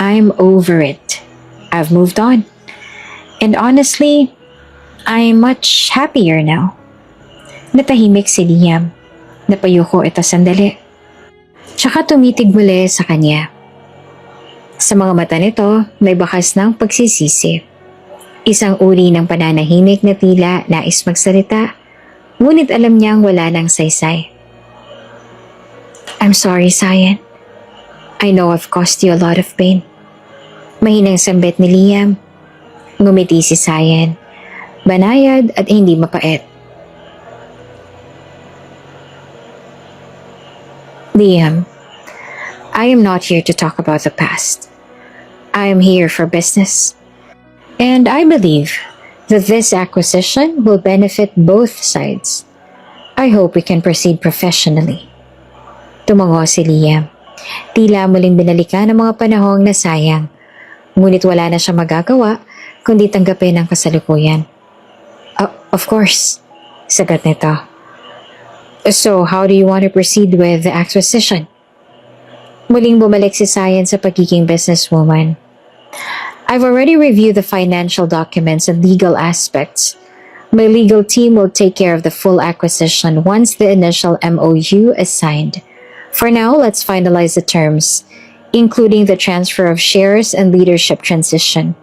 I'm over it. I've moved on. And honestly, I'm much happier now. Natahimik si Liam. Napayuko ito sandali. Tsaka tumitig muli sa kanya. Sa mga mata nito, may bakas ng pagsisisi. Isang uri ng pananahimik na tila nais magsalita, ngunit alam niyang wala ng saysay. I'm sorry, Cyan. I know I've caused you a lot of pain. Mahinang sambit ni Liam. Ngumiti si Cyan. Banayad at hindi mapait. Liam, I am not here to talk about the past. I am here for business. And I believe that this acquisition will benefit both sides. I hope we can proceed professionally. Tumango si Liam. Tila muling binalikan ang mga panahong nasayang. Ngunit wala na siya magagawa kundi tanggapin ang kasalukuyan. Of course, sagot nito. So, how do you want to proceed with the acquisition? Muling bumalik si Cyan sa pagiging businesswoman. I've already reviewed the financial documents and legal aspects. My legal team will take care of the full acquisition once the initial MOU is signed. For now, let's finalize the terms, including the transfer of shares and leadership transition.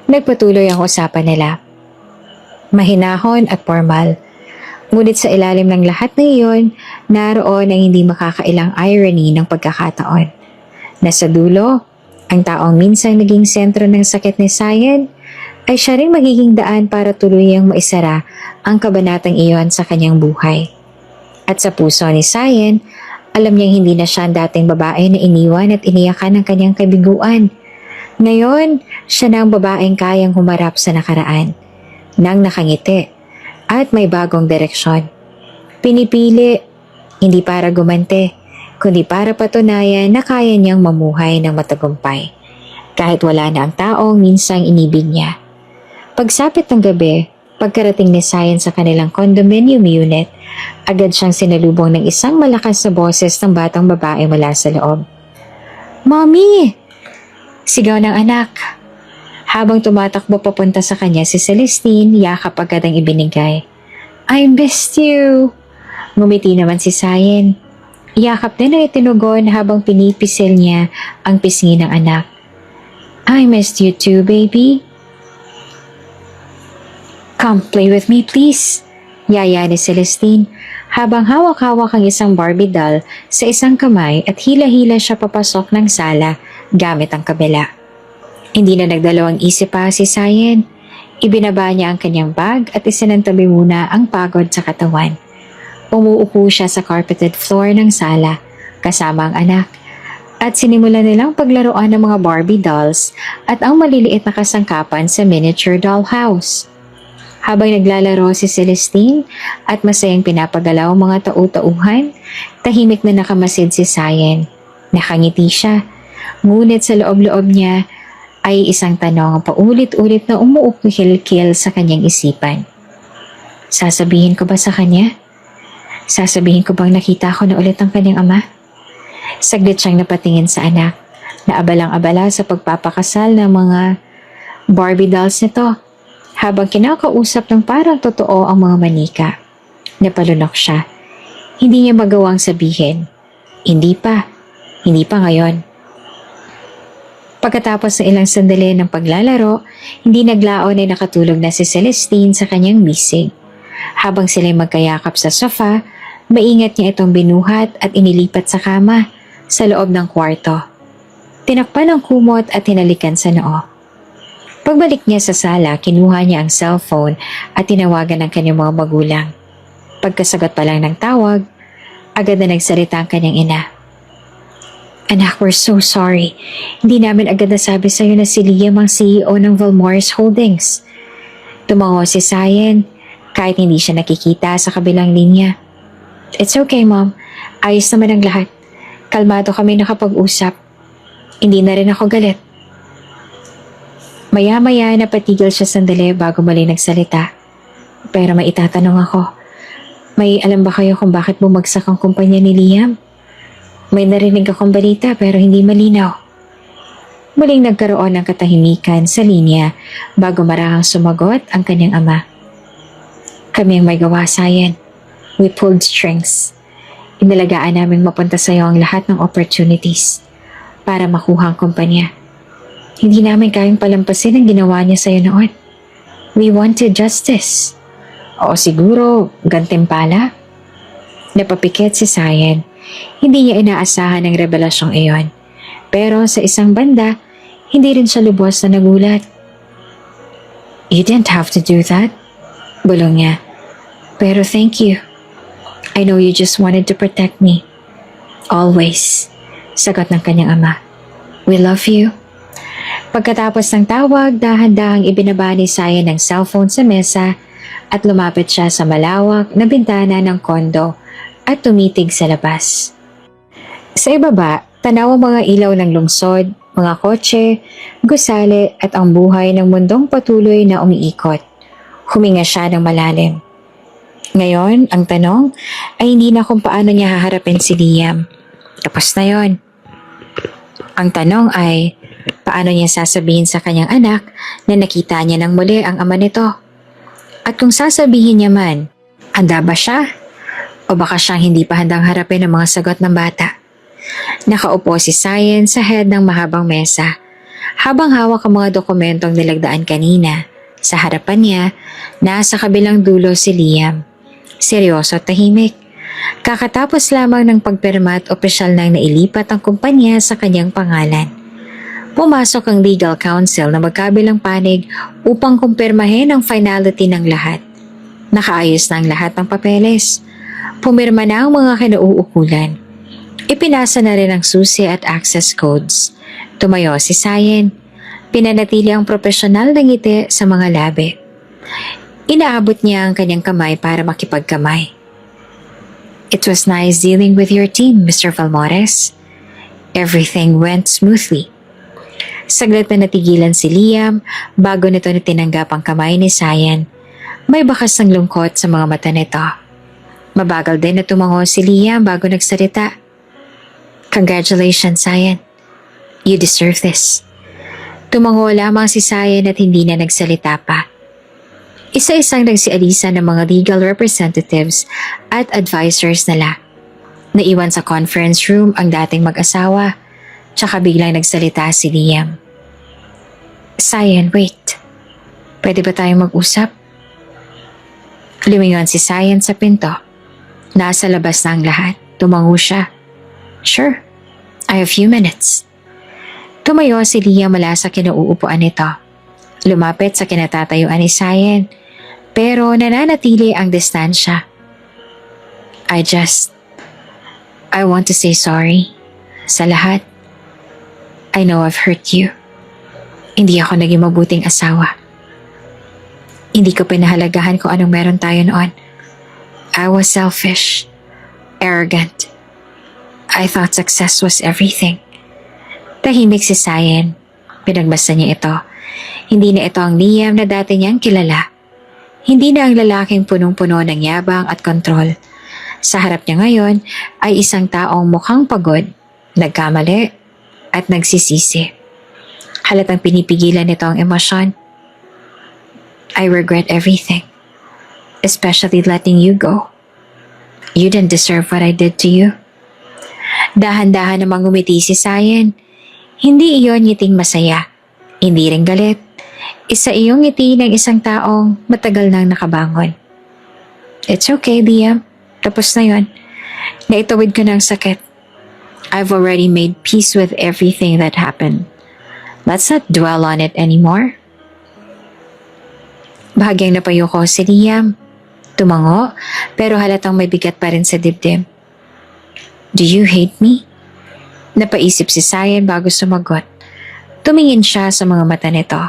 Nagpatuloy ang usapan nila. Mahinahon at formal. Ngunit sa ilalim ng lahat na iyon, naroon ang hindi makakailang irony ng pagkakataon. Nasa dulo, ang taong minsang naging sentro ng sakit ni Cyan ay siya ring magiging daan para tuluyang maisara ang kabanatang iyon sa kanyang buhay. At sa puso ni Cyan, alam niyang hindi na siya ang dating babae na iniwan at iniyakan ng kanyang kabiguan. Ngayon, siya na ang babaeng kayang humarap sa nakaraan, nang nakangiti, at may bagong direksyon. Pinipili, hindi para gumante, kundi para patunayan na kaya niyang mamuhay ng matagumpay. Kahit wala na ang taong minsang inibig niya. Pagsapit ng gabi, pagkarating ni Cyan sa kanilang condominium unit, agad siyang sinalubong ng isang malakas na boses ng batang babae mula sa loob. Mommy! Sigaw ng anak. Habang tumatakbo papunta sa kanya si Celestine, yakap agad ang ibinigay. I missed you! Ngumiti naman si Sayen. Yakap din ang itinugon habang pinipisil niya ang pisngi ng anak. I missed you too, baby. Come, play with me, please. Yaya ni Celestine habang hawak-hawak ang isang Barbie doll sa isang kamay at hila-hila siya papasok ng sala gamit ang kabila. Hindi na nagdalawang isip pa si Sayen. Ibinaba niya ang kanyang bag at isinantabi muna ang pagod sa katawan. Umuupo siya sa carpeted floor ng sala kasama ang anak at sinimulan nilang paglaruan ng mga Barbie dolls at ang maliliit na kasangkapan sa miniature dollhouse. Habang naglalaro si Celestine at masayang pinapagalaw ang mga tau-tauhan, tahimik na nakamasid si Sayen. Nakangiti siya, ngunit sa loob-loob niya ay isang tanong ang paulit-ulit na umuukil-kil sa kanyang isipan. Sasabihin ko ba sa kanya? Sasabihin ko bang nakita ko na ulit ang kanyang ama? Saglit siyang napatingin sa anak, na abalang-abala sa pagpapakasal ng mga Barbie dolls nito. Habang kinakausap ng parang totoo ang mga manika. Napalunok siya. Hindi niya magawang sabihin. Hindi pa ngayon. Pagkatapos ng ilang sandali ng paglalaro, hindi naglaon ay nakatulog na si Celestine sa kanyang bisig. Habang sila'y magkayakap sa sofa, maingat niya itong binuhat at inilipat sa kama sa loob ng kwarto. Tinakpan ang kumot at hinalikan sa noo. Pagbalik niya sa sala, kinuha niya ang cellphone at tinawagan ang kanyang mga magulang. Pagkasagot pa lang ng tawag, agad na nagsalita ang kanyang ina. Anak, we're so sorry. Hindi namin agad nasabi sa'yo na si Liam ang CEO ng Valmores Holdings. Tumango si Sayen kahit hindi siya nakikita sa kabilang linya. It's okay, Mom. Ayos naman ang lahat. Kalmado kami nakapag-usap. Hindi na rin ako galit. Maya-maya napatigil siya sandali bago muli nagsalita. Pero may itatanong ako. May alam ba kayo kung bakit bumagsak ang kumpanya ni Liam? May narinig akong balita pero hindi malinaw. Muling nagkaroon ng katahimikan sa linya bago marahang sumagot ang kanyang ama. Kami ang may gawa, Sayen. We pulled strings. Inalagaan namin mapunta sa iyo ang lahat ng opportunities para makuha ang kumpanya. Hindi namin kayang palampasin ang ginawa niya sa'yo noon. We wanted justice. O siguro, gantimpala? Napapikit si Sayen. Hindi niya inaasahan ang revelasyong iyon. Pero sa isang banda, hindi rin siya lubos na nagulat. You didn't have to do that. Bulong niya. Pero thank you. I know you just wanted to protect me. Always. Sagot ng kanyang ama. We love you. Pagkatapos ng tawag, dahan-dahang ibinaba ni Sayen ang cellphone sa mesa at lumapit siya sa malawak na bintana ng kondo at tumitig sa labas. Sa ibaba, tanaw ang mga ilaw ng lungsod, mga kotse, gusali at ang buhay ng mundong patuloy na umiikot. Huminga siya ng malalim. Ngayon, ang tanong ay hindi na kung paano niya haharapin si Liam. Tapos na yon. Ang tanong ay, paano niya sasabihin sa kanyang anak na nakita niya ng muli ang ama nito? At kung sasabihin niya man, handa ba siya? O baka siyang hindi pa handang harapin ang mga sagot ng bata? Nakaupo si Sayen sa head ng mahabang mesa. Habang hawak ang mga dokumentong nilagdaan kanina, sa harapan niya, nasa kabilang dulo si Liam. Seryoso at tahimik. Kakatapos lamang ng pagpirma at opisyal nang nailipat ang kumpanya sa kanyang pangalan. Pumasok ang legal counsel na magkabilang panig upang kumpirmahin ang finality ng lahat. Nakaayos na ang lahat ng papeles. Pumirma na ang mga kinauukulan. Ipinasa na rin ang susi at access codes. Tumayo si Sayen. Pinanatili ang profesional na ngiti sa mga labi. Inaabot niya ang kanyang kamay para makipagkamay. It was nice dealing with your team, Mr. Valmores. Everything went smoothly. Saglit na natigilan si Liam bago nito na tinanggap ang kamay ni Sayen. May bakas ng lungkot sa mga mata nito. Mabagal din na tumango si Liam bago nagsalita. Congratulations, Sayen. You deserve this. Tumango lamang si Sayen at hindi na nagsalita pa. Isa-isang nagsialisa ng mga legal representatives at advisors nila. Naiwan sa conference room ang dating mag-asawa, tsaka biglang nagsalita si Liam. Sayan, wait. Pwede ba tayong mag-usap? Lumingon si Sayan sa pinto. Nasa labas na ang lahat. Tumango siya. Sure, I have few minutes. Tumayo si Liam mula sa kinauupuan nito. Lumapit sa kinatatayuan ni Sayan, pero nananatili ang distansya. I want to say sorry sa lahat. I know I've hurt you. Hindi ako naging mabuting asawa. Hindi ko pinahalagahan kung anong meron tayo noon. I was selfish, arrogant. I thought success was everything. Tahimik si Sayan. Pinagbasa niya ito. Hindi na ito ang Liam na dati niyang kilala. Hindi na ang lalaking punong-puno ng yabang at kontrol. Sa harap niya ngayon ay isang taong mukhang pagod, nagkamali, at nagsisisi. Halatang pinipigilan nito ang emosyon. I regret everything, especially letting you go. You didn't deserve what I did to you. Dahan-dahan namang ngumiti si Sayan. Hindi iyon ngiting masaya, hindi rin galit. Isa iyong ngiti ng isang taong matagal nang nakabangon. It's okay, Liam. Tapos na yon. Naitawid ko ng sakit. I've already made peace with everything that happened. Let's not dwell on it anymore. Bahagyang napayo ko si Liam. Tumango, pero halatang may bigat pa rin sa dibdib. Do you hate me? Napaisip si Sayan bago sumagot. Tumingin siya sa mga mata nito.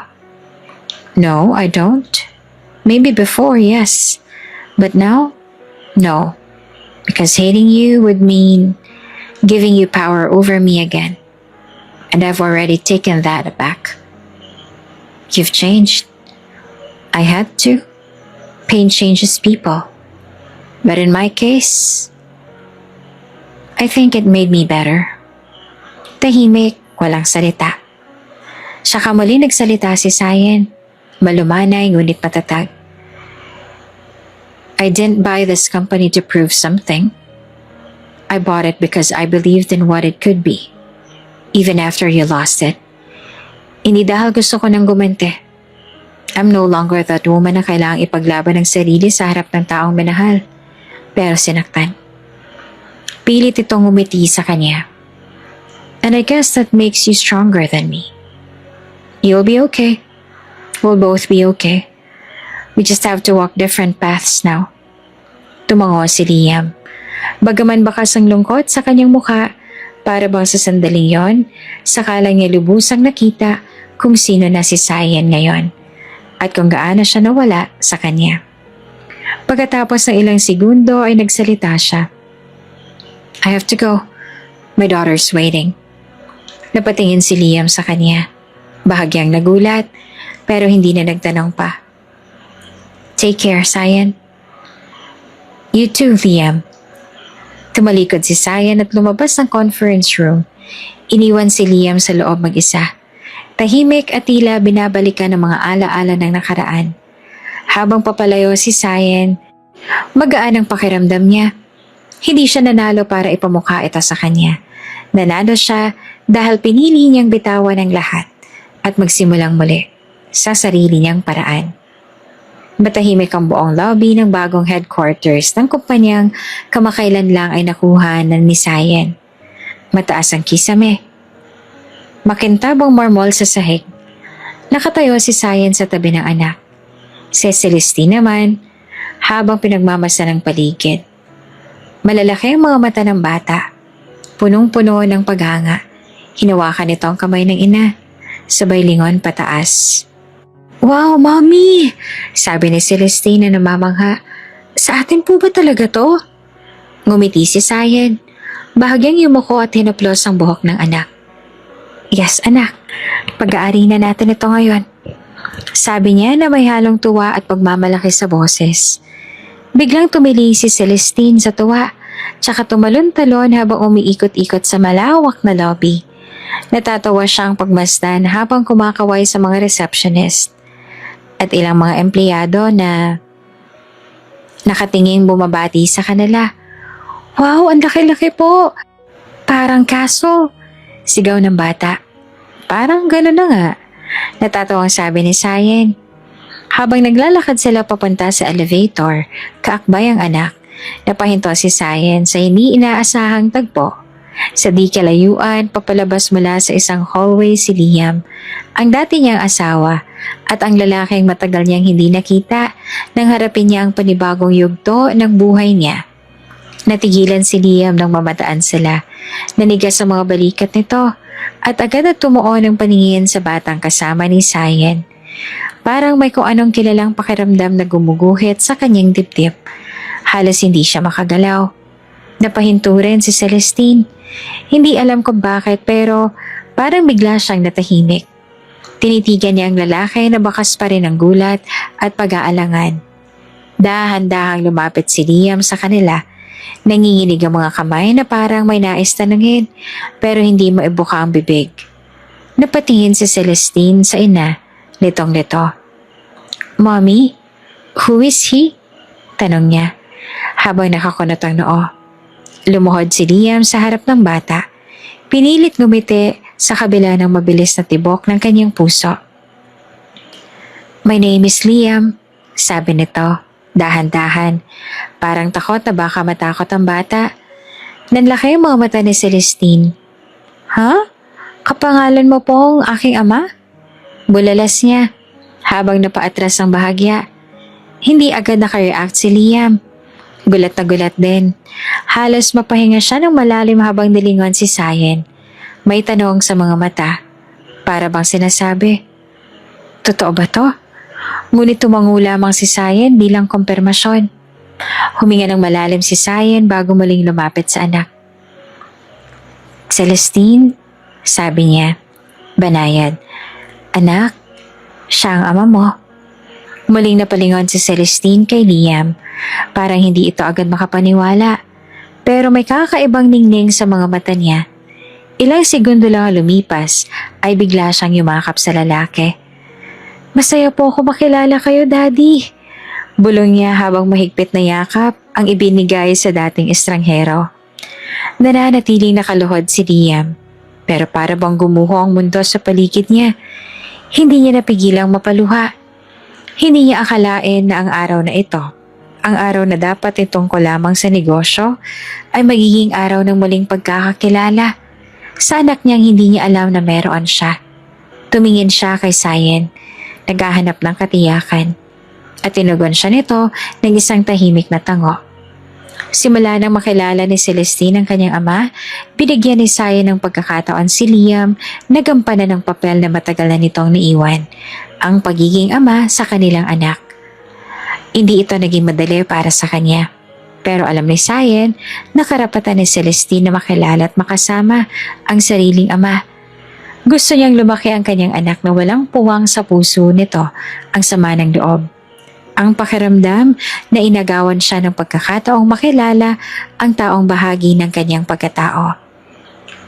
No, I don't. Maybe before, yes. But now, no. Because hating you would mean giving you power over me again. And I've already taken that back. You've changed. I had to. Pain changes people. But in my case, I think it made me better. Tahimik, walang salita. Saka muli nagsalita si Sayan. Malumanay ngunit matatag. I didn't buy this company to prove something. I bought it because I believed in what it could be. Even after you lost it. Hindi dahil gusto ko nang gumente. I'm no longer that woman na kailangang ipaglaban ng sarili sa harap ng taong minahal. Pero sinaktan. Pilit itong umiti sa kanya. And I guess that makes you stronger than me. You'll be okay. We'll both be okay. We just have to walk different paths now. Tumango si Liam. Bagaman bakas ang lungkot sa kanyang mukha, para bang sa sandaling yon, sakala niya lubusang nakita kung sino na si Sayan ngayon at kung gaano siya nawala sa kanya. Pagkatapos ng ilang segundo ay nagsalita siya. I have to go. My daughter's waiting. Napatingin si Liam sa kanya. Bahagyang nagulat, pero hindi na nagtanong pa. Take care, Sayan. You too, Liam. Tumalikod si Sayan at lumabas ng conference room. Iniwan si Liam sa loob mag-isa. Tahimik at tila binabalikan ng mga alaala ng nakaraan. Habang papalayo si Sayan, magaan ang pakiramdam niya. Hindi siya nanalo para ipamukha ito sa kanya. Nanalo siya dahil pinili niyang bitawan ang lahat at magsimulang muli sa sarili niyang paraan. Matahimik ang buong lobby ng bagong headquarters ng kumpanyang kamakailan lang ay nakuha ng ni Sayan. Mataas ang kisame. Makintabang marmol sa sahig. Nakatayo si Sayan sa tabi ng anak. Si Celestine naman, habang pinagmamasa ng paligid. Malalaki ang mga mata ng bata. Punong-puno ng paghanga. Hinawakan nito ang kamay ng ina. Sabay lingon pataas. Wow, Mommy! Sabi ni Celestine na namamangha. Sa atin po ba talaga to? Ngumiti si Sayan. Bahagyang yumuko at hinaplos ang buhok ng anak. Yes, anak. Pag-aari na natin ito ngayon. Sabi niya na may halong tuwa at pagmamalaki sa boses. Biglang tumili si Celestine sa tuwa, tsaka tumalon-talon habang umiikot-ikot sa malawak na lobby. Natatawa siyang pagmasdan habang kumakaway sa mga receptionist. at ilang mga empleyado na nakatinging bumabati sa kanila. Wow, ang laki-laki po! Parang kaso, sigaw ng bata. Parang gano'n na nga, natatawang sabi ni Sayen. Habang naglalakad sila papunta sa elevator, kaakbay ang anak. Napahinto si Sayen sa hindi inaasahang tagpo. Sa di kalayuan, papalabas mula sa isang hallway si Liam, ang dati niyang asawa, at ang lalaking matagal niyang hindi nakita nang harapin niya ang panibagong yugto ng buhay niya. Natigilan si Liam nang mamataan sila. Nanigas sa mga balikat nito at agad na tumuon ang paningin sa batang kasama ni Sayen. Parang may kung anong kilalang pakiramdam na gumuguhit sa kanyang dibdib. Halos hindi siya makagalaw. Napahinto rin si Celestine. Hindi alam kung bakit pero parang bigla siyang natahimik. Tinitigan niya ang lalaki na bakas pa rin ang gulat at pag-aalangan. Dahan-dahang lumapit si Liam sa kanila. Nanginginig ang mga kamay na parang may nais tanungin pero hindi maibuka ang bibig. Napatingin si Celestine sa ina, litong-lito. Mommy, who is he? Tanong niya habang nakakunot ang noo. Lumuhod si Liam sa harap ng bata. Pinilit ngumiti sa kabila ng mabilis na tibok ng kanyang puso. My name is Liam, sabi nito. Dahan-dahan, parang takot na baka matakot ang bata. Nanlaki ang mga mata ni Celestine. Ha? Kapangalan mo po ang aking ama? Bulalas niya habang napaatras ang bahagya. Hindi agad nakareact si Liam. Gulat na gulat din. Halos mapahinga siya ng malalim habang nilingon si Sayen. May tanong sa mga mata. Para bang sinasabi, totoo ba to? Ngunit tumango lamang si Sayen bilang kumpirmasyon. Huminga ng malalim si Sayen bago muling lumapit sa anak. Celestine, sabi niya, banayad. Anak, siya ang ama mo. Muling napalingon si Celestine kay Liam. Parang hindi ito agad makapaniwala. Pero may kakaibang ningning sa mga mata niya. Ilang segundo lang lumipas ay bigla siyang yumakap sa lalaki. Masaya po ako makilala kayo, Daddy. Bulong niya habang mahigpit na yakap ang ibinigay sa dating estranghero. Nananatiling nakaluhod si Liam, pero para bang gumuho ang mundo sa paligid niya. Hindi niya napigilang mapaluha. Hindi niya akalain na ang araw na ito, ang araw na dapat itong ko lamang sa negosyo, ay magiging araw ng muling pagkakakilala. Sa anak niyang hindi niya alam na meron siya. Tumingin siya kay Sayen, naghahanap ng katiyakan, at tinugon siya nito ng isang tahimik na tango. Simula nang makilala ni Celestine ang kanyang ama, binigyan ni Sayen ng pagkakataon si Liam na gampanan ng papel na matagal na nitong naiwan, ang pagiging ama sa kanilang anak. Hindi ito naging madali para sa kanya, pero alam ni Sayen na karapatan ni Celestine na makilala at makasama ang sariling ama. Gusto niyang lumaki ang kanyang anak na walang puwang sa puso nito ang sama ng loob. Ang pakiramdam na inagawan siya ng pagkakataong makilala ang taong bahagi ng kanyang pagkatao.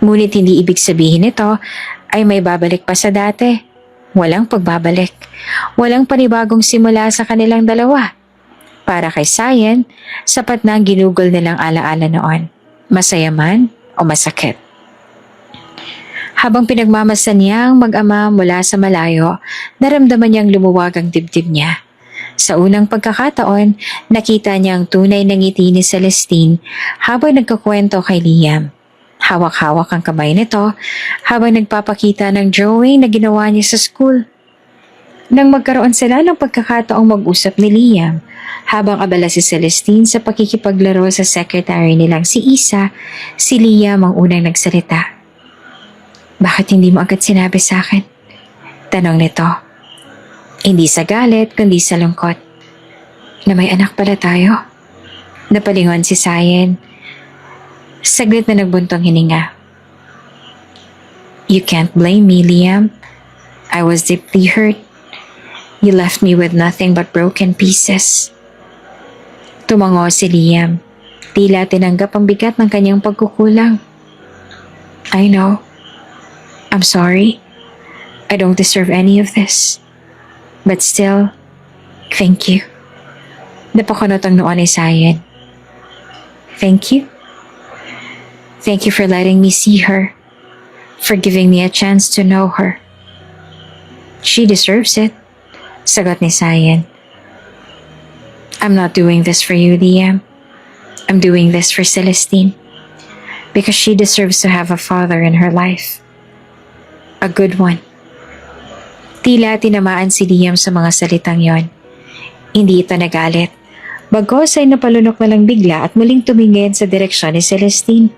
Ngunit hindi ibig sabihin nito ay may babalik pa sa dati. Walang pagbabalik. Walang panibagong simula sa kanilang dalawa. Para kay Sayen, sapat na ang ginugol nilang alaala noon. Masaya man o masakit. Habang pinagmamasan niya ang mag-ama mula sa malayo, naramdaman niyang lumuwag ang dibdib niya. Sa unang pagkakataon, nakita niya ang tunay na ngiti ni Celestine habang nagkakwento kay Liam. Hawak-hawak ang kamay nito habang nagpapakita ng drawing na ginawa niya sa school. Nang magkaroon sila ng pagkakataong mag-usap ni Liam, habang abala si Celestine sa pakikipaglaro sa secretary nilang si Isa, si Liam ang unang nagsalita. Bakit hindi mo agad sinabi sa akin? Tanong nito. Hindi sa galit, kundi sa lungkot. Na may anak pala tayo. Napalingon si Sayen. Saglit na nagbuntong hininga. You can't blame me, Liam. I was deeply hurt. You left me with nothing but broken pieces. Tumango si Liam. Tila tinanggap ang bigat ng kanyang pagkukulang. I know. I'm sorry. I don't deserve any of this. But still, Thank you. Napakunot ang noo ni Sayan. Thank you. Thank you for letting me see her. For giving me a chance to know her. She deserves it. Sagot ni Sayan. I'm not doing this for you, Liam. I'm doing this for Celestine. Because she deserves to have a father in her life. A good one. Tila tinamaan si Liam sa mga salitang yon. Hindi ito nagalit. Bagos ay napalunok na lang bigla at muling tumingin sa direksyon ni Celestine.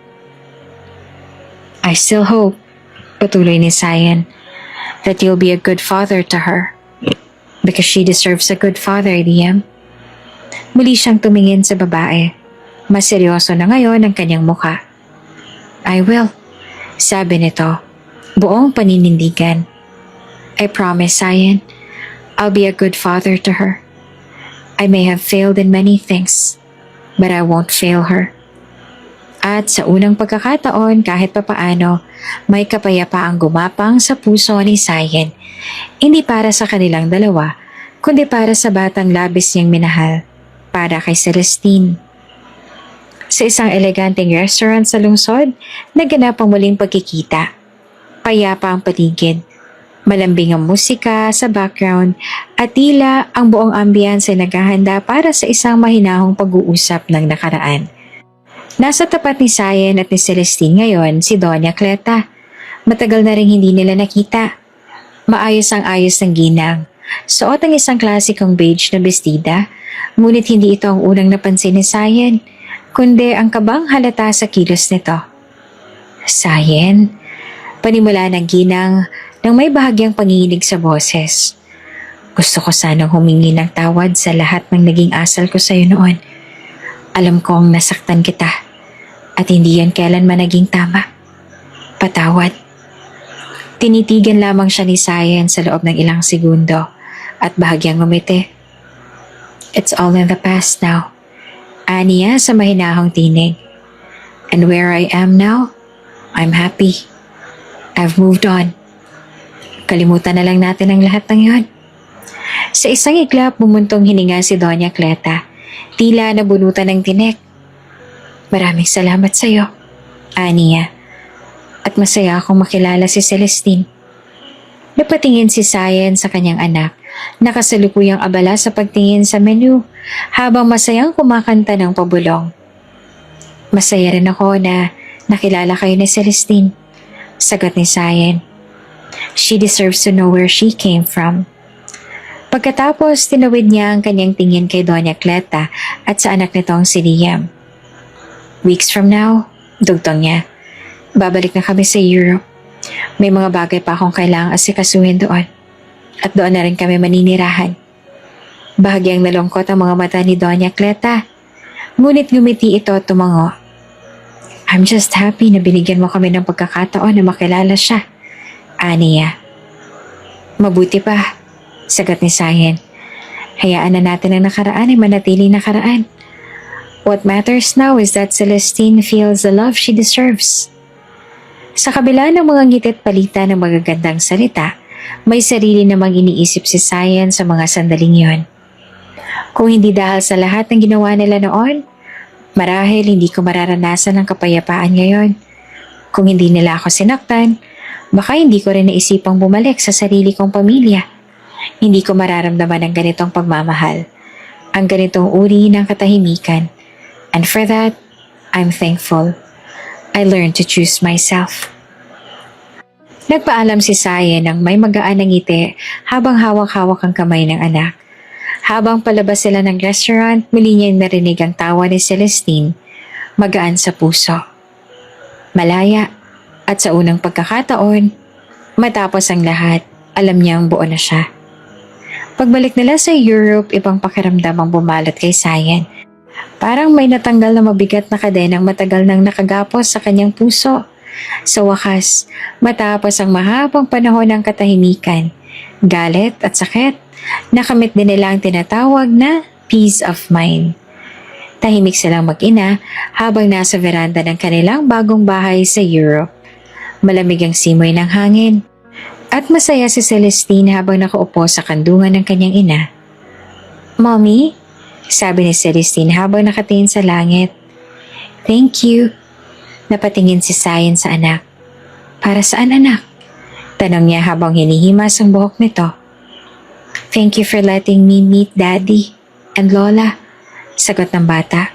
I still hope, patuloy ni Sayan, that you'll be a good father to her. Because she deserves a good father, Liam. Muli siyang tumingin sa babae. Mas seryoso na ngayon ang kanyang mukha. I will, sabi nito, buong paninindigan. I promise, Sayan, I'll be a good father to her. I may have failed in many things, but I won't fail her. At sa unang pagkakataon kahit papaano, may kapayapaang gumapang sa puso ni Sayan. Hindi para sa kanilang dalawa, kundi para sa batang labis niyang minahal, para kay Celestine. Sa isang eleganteng restaurant sa lungsod, naganap ang muling pagkikita. Payapa ang paligid. Malambing ang musika sa background at tila ang buong ambience ay naghahanda para sa isang mahinahong pag-uusap ng nakaraan. Nasa tapat ni Sayan at ni Celestine ngayon si Doña Cleta. Matagal na rin hindi nila nakita. Maayos ang ayos ng ginang. Suot ang isang klasikong beige na bestida, ngunit hindi ito ang unang napansin ni Sayan, kundi ang kabang halata sa kilos nito. Sayan, panimula ng ginang nang may bahagyang panginginig sa boses. Gusto ko sanang humingi ng tawad sa lahat ng naging asal ko sa iyo noon. Alam kong nasaktan kita at hindi yan kailanman naging tama. Patawad. Tinitigan lamang siya ni Sayan sa loob ng ilang segundo at bahagyang ngumiti. It's all in the past now. Aniya sa mahinahong tinig. And where I am now, I'm happy. I've moved on. Kalimutan na lang natin ang lahat ng yon. Sa isang iglap, bumuntong hininga si Doña Cleta. Tila nabunutan ng tinik. Maraming salamat sa iyo, Aniya. At masaya akong makilala si Celestine. Napatingin si Sayan sa kanyang anak, nakasalukuyang abala sa pagtingin sa menu, habang masayang kumakanta ng pabulong. Masaya rin ako na nakilala kayo ni Celestine, sagot ni Sayan. She deserves to know where she came from. Pagkatapos, tinawid niya ang kanyang tingin kay Doña Cleta at sa anak nitong si Liam. Weeks from now, dugtong niya, babalik na kami sa Europe. May mga bagay pa akong kailangang asikasuhin doon. At doon na rin kami maninirahan. Bahagyang nalungkot ang mga mata ni Doña Cleta. Ngunit ngumiti ito at tumango. I'm just happy na binigyan mo kami ng pagkakataon na makilala siya, Aniya. Mabuti pa, sagot ni Sayan. Hayaan na natin ang nakaraan ay manatiling nakaraan. What matters now is that Celestine feels the love she deserves. Sa kabila ng mga ngitit palita ng magagandang salita, may sarili namang iniisip si Sayan sa mga sandaling yon. Kung hindi dahil sa lahat ng ginawa nila noon, marahil hindi ko mararanasan ang kapayapaan ngayon. Kung hindi nila ako sinaktan, baka hindi ko rin naisipang bumalik sa sarili kong pamilya. Hindi ko mararamdaman ang ganitong pagmamahal, ang ganitong uri ng katahimikan. And for that, I'm thankful. I learned to choose myself. Nagpaalam si Sayan ng may magaan na ngiti habang hawak-hawak ang kamay ng anak. Habang palabas sila ng restaurant, muli niyang narinig ang tawa ni Celestine, magaan sa puso. Malaya, at sa unang pagkakataon, matapos ang lahat, alam niyang buo na siya. Pagbalik nila sa Europe, ibang pakiramdam ang bumalot kay Sayan. Parang may natanggal na mabigat na kadenang matagal nang nakagapos sa kanyang puso. Sa wakas, matapos ang mahabang panahon ng katahimikan, galit at sakit, nakamit din nila ang tinatawag na peace of mind. Tahimik silang mag-ina habang nasa veranda ng kanilang bagong bahay sa Europe. Malamig ang simoy ng hangin. At masaya si Celestine habang nakaupo sa kandungan ng kanyang ina. Mommy? Sabi ni Celestine habang nakatingin sa langit. Thank you. Napatingin si Sayan sa anak. Para saan anak? Tanong niya habang hinihimas ang buhok nito. Thank you for letting me meet Daddy and Lola. Sagot ng bata.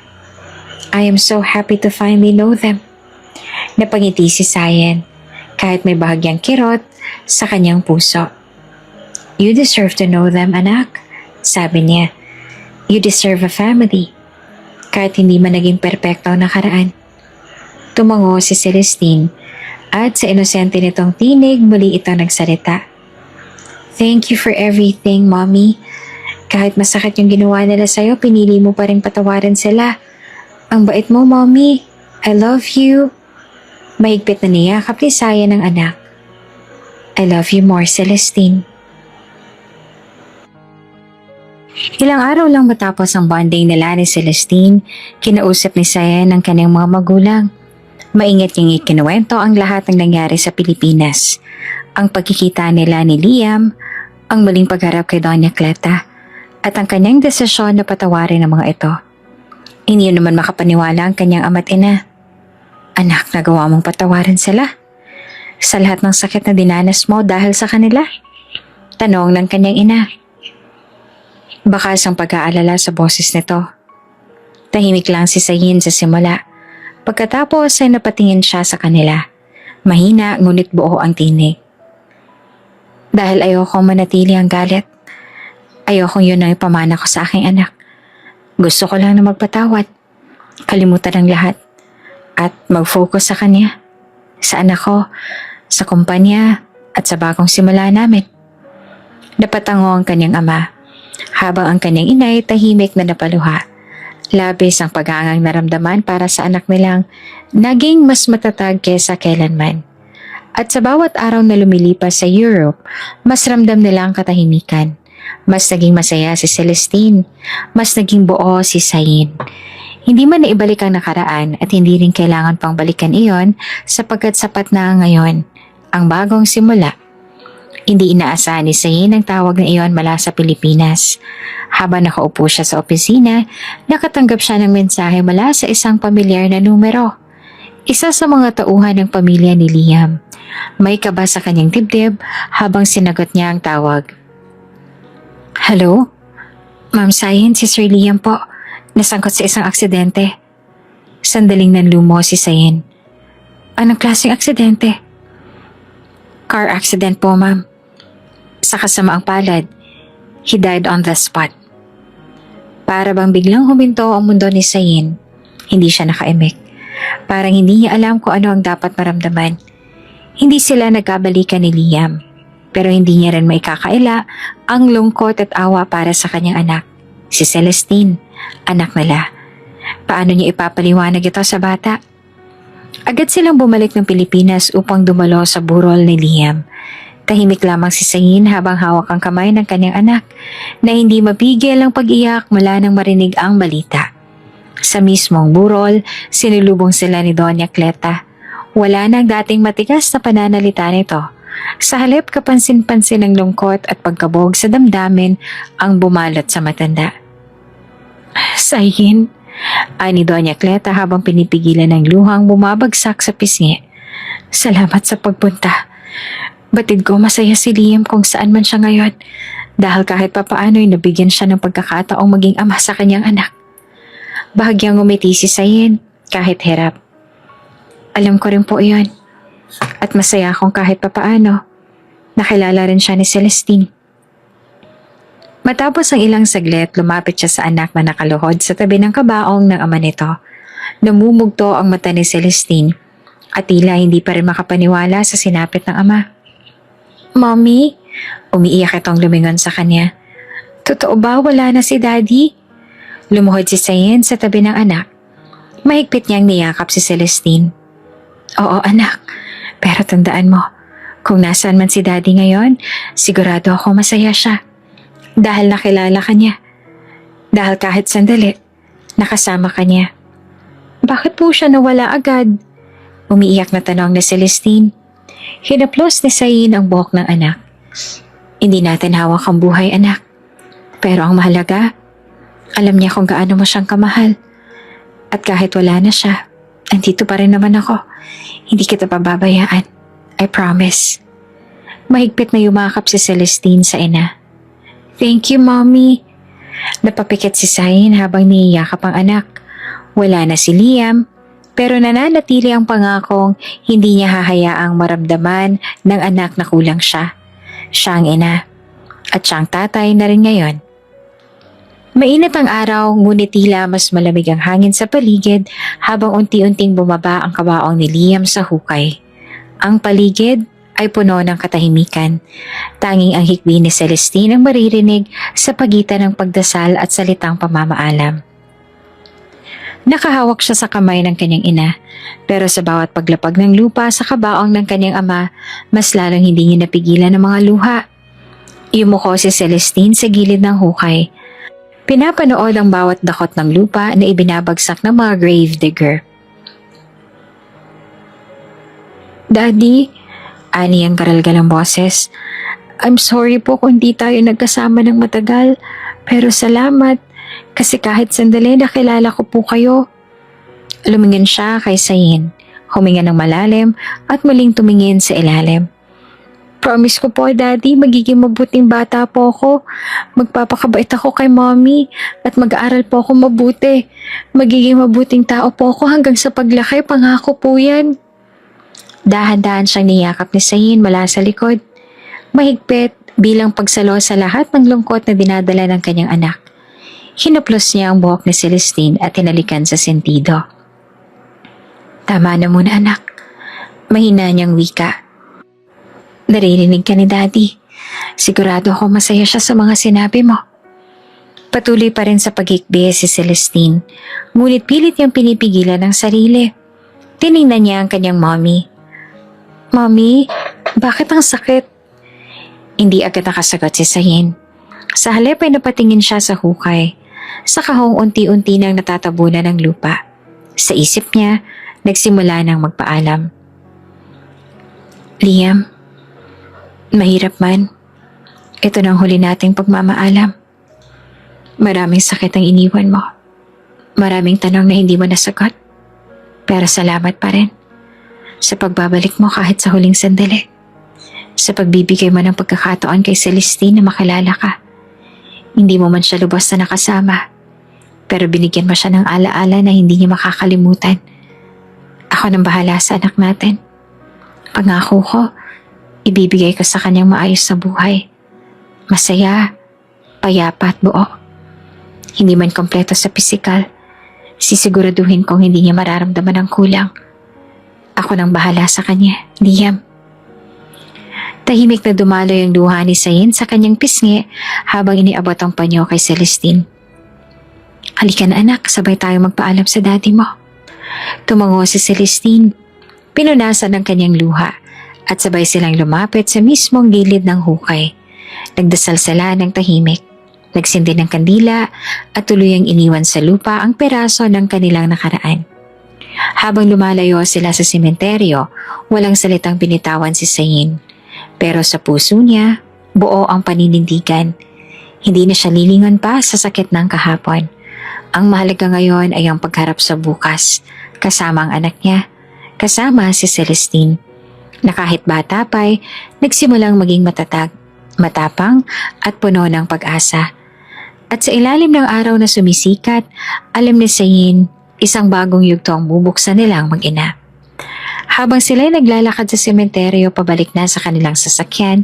I am so happy to finally know them. Napangiti si Sayan kahit may bahagyang kirot sa kanyang puso. You deserve to know them, anak. Sabi niya. You deserve a family. Kahit hindi man naging perpekto ang nakaraan. Tumango si Celestine at sa inosente nitong tinig muli ito nagsalita. Thank you for everything, Mommy. Kahit masakit yung ginawa nila sa'yo, pinili mo pa rin patawarin sila. Ang bait mo, Mommy. I love you. Mahigpit na niyakap ni Saya ng anak. I love you more, Celestine. Ilang araw lang matapos ang bonding nila ni Celestine, kinausap ni Sayan ang kanyang mga magulang. Maingat niyang ikinuwento ang lahat ng nangyari sa Pilipinas. Ang pagkikita nila ni Liam, ang muling pagharap kay Doña Cleta, at ang kanyang desisyon na patawarin ang mga ito. Hindi naman makapaniwala ang kanyang ama't ina. Anak, nagawa mong patawarin sila? Sa lahat ng sakit na dinanas mo dahil sa kanila? Tanong ng kanyang ina. Bakas ang pag-aalala sa boses nito. Tahimik lang si Sayin sa simula. Pagkatapos ay napatingin siya sa kanila. Mahina ngunit buo ang tinig. Dahil ayokong manatili ang galit. Ayokong yun ang ipamana ko sa aking anak. Gusto ko lang na magpatawad. Kalimutan ang lahat. At mag-focus sa kanya. Sa anak ko, sa kumpanya, at sa bagong simula namin. Napatango ang kanyang ama. Habang ang kanyang inay tahimik na napaluha. Labis ang pag-aangang naramdaman para sa anak nilang naging mas matatag kesa kailanman. At sa bawat araw na lumilipas sa Europe, mas ramdam nila ang katahimikan. Mas naging masaya si Celestine. Mas naging buo si Sayin. Hindi man naibalik ang nakaraan at hindi rin kailangan pang balikan iyon sapagkat sapat na ngayon ang bagong simula. Hindi inaasahan ni Sayin ang tawag na iyon mula sa Pilipinas. Habang nakaupo siya sa opisina, nakatanggap siya ng mensahe mula sa isang pamilyar na numero. Isa sa mga tauhan ng pamilya ni Liam. May kaba sa kanyang dibdib habang sinagot niya ang tawag. Hello? Ma'am Sayin, si Sir Liam po. Nasangkot sa isang aksidente. Sandaling nanlumo si Sayin. Anong klaseng aksidente? Car accident po, ma'am. Sa kasamaang palad, he died on the spot. Para bang biglang huminto ang mundo ni Sayin, hindi siya nakaimik. Parang hindi niya alam kung ano ang dapat maramdaman. Hindi sila nagkabalikan ni Liam, pero hindi niya rin maikakaila ang lungkot at awa para sa kanyang anak, si Celestine, anak nila. Paano niya ipapaliwanag ito sa bata? Agad silang bumalik ng Pilipinas upang dumalo sa burol ni Liam. Tahimik lamang si Sayin habang hawak ang kamay ng kanyang anak na hindi mapigil ang pag-iyak mula nang marinig ang balita. Sa mismong burol, sinulubong sila ni Doña Cleta. Wala nang dating matigas na pananalita nito. Sa halip kapansin-pansin ng lungkot at pagkabog sa damdamin ang bumalot sa matanda. Sayin, ani Doña Cleta habang pinipigilan ng luhang bumabagsak sa pisngi. Salamat sa pagpunta. Batid ko masaya si Liam kung saan man siya ngayon dahil kahit papaano'y nabigyan siya ng pagkakataong maging ama sa kanyang anak. Bahagyang umiti si Sayin kahit hirap. Alam ko rin po iyon at masaya akong kahit papaano nakilala rin siya ni Celestine. Matapos ang ilang saglit, lumapit siya sa anak na nakaluhod sa tabi ng kabaong ng ama nito. Namumugto ang mata ni Celestine at tila hindi pa rin makapaniwala sa sinapit ng ama. Mommy, umiiyak itong lumingon sa kanya. Totoo ba wala na si Daddy? Lumuhod si Sayin sa tabi ng anak. Mahigpit niyang niyakap si Celestine. Oo anak, pero tandaan mo, kung nasaan man si Daddy ngayon, sigurado ako masaya siya. Dahil nakilala ka niya. Dahil kahit sandali, nakasama ka niya. Bakit po siya nawala agad? Umiiyak na tanong ni Celestine. Hinaplos ni Sayin ang buhok ng anak. Hindi natin hawak ang buhay, anak. Pero ang mahalaga, Alam niya kung gaano mo siyang kamahal. At kahit wala na siya, andito pa rin naman ako. Hindi kita pababayaan. I promise. Mahigpit na yumakap si Celestine sa ina. Thank you, Mommy. Napapikit si Zain habang niyiyakap ang anak. Wala na si Liam, pero nananatili ang pangakong hindi niya hahayaang maramdaman ng anak na kulang siya. Siya ang ina, at siyang tatay na rin ngayon. Mainit ang araw, ngunit tila mas malamig ang hangin sa paligid habang unti-unting bumaba ang kabaong ni Liam sa hukay. Ang paligid ay puno ng katahimikan. Tanging ang hikbi ni Celestine ang maririnig sa pagitan ng pagdasal at salitang pamamaalam. Nakahawak siya sa kamay ng kanyang ina, pero sa bawat paglapag ng lupa sa kabaong ng kanyang ama, mas lalong hindi niya napigilan ang mga luha. Yumuko si Celestine sa gilid ng hukay. Pinapanood ang bawat dakot ng lupa na ibinabagsak ng mga grave digger. Daddy, ani ang karalgal ang boses. I'm sorry po kung di tayo nagkasama ng matagal, pero salamat kasi kahit sandali nakilala ko po kayo. Lumingin siya kay Zain, huminga ng malalim at muling tumingin sa ilalim. Promise ko po, Daddy, magiging mabuting bata po ako. Magpapakabait ako kay Mommy at mag-aaral po ako mabuti. Magiging mabuting tao po ako hanggang sa paglaki, pangako po yan. Dahan-dahan siyang niyakap ni Zain mula sa likod. Mahigpit bilang pagsalo sa lahat ng lungkot na dinadala ng kanyang anak. Hinaplos niya ang buhok ni Celestine at tinalikan sa sentido. Tama na muna, anak. Mahina niyang wika. Naririnig ka ni Daddy. Sigurado ako masaya siya sa mga sinabi mo. Patuloy pa rin sa paghikbi si Celestine, ngunit pilit niyang pinipigilan ang sarili. Tiningnan niya ang kanyang mommy. Mommy, bakit ang sakit? Hindi agad nakasagot si Zain. Sa halip ay napatingin siya sa hukay. Sa kahong unti-unti nang natatabunan ng lupa. Sa isip niya, nagsimula nang magpaalam. Liam, mahirap man. Ito nang huli nating pagmamaalam. Maraming sakit ang iniwan mo. Maraming tanong na hindi mo nasagot. Pero salamat pa rin. Sa pagbabalik mo kahit sa huling sandali. Sa pagbibigay mo ng pagkakataon kay Celestine na makilala ka. Hindi mo man siya lubos na nakasama. Pero binigyan mo siya ng alaala na hindi niya makakalimutan. Ako nang bahala sa anak natin. Pangako ko, ibibigay ko sa kanyang maayos sa buhay. Masaya, payapa at buo. Hindi man kompleto sa pisikal, sisiguraduhin kong hindi niya mararamdaman ang kulang. Ako nang bahala sa kanya, Liam. Tahimik na dumaloy ang luha ni Zain sa kanyang pisngi habang iniabot ang panyo kay Celestine. Halika na anak, sabay tayo magpaalam sa daddy mo. Tumango si Celestine. Pinunasan ang kanyang luha at sabay silang lumapit sa mismong gilid ng hukay. Nagdasal sila ng tahimik. Nagsindi ng kandila at tuluyang iniwan sa lupa ang peraso ng kanilang nakaraan. Habang lumalayo sila sa sementeryo, walang salitang binitawan si Zain. Pero sa puso niya, buo ang paninindigan. Hindi na siya lilingon pa sa sakit ng kahapon. Ang mahalaga ngayon ay ang pagharap sa bukas, kasama ang anak niya, kasama si Celestine, na kahit bata pa'y nagsimulang maging matatag, matapang at puno ng pag-asa. At sa ilalim ng araw na sumisikat, alam ni Zain, isang bagong yugto ang bubuksan nilang mag-ina. Habang sila'y naglalakad sa sementeryo pabalik na sa kanilang sasakyan,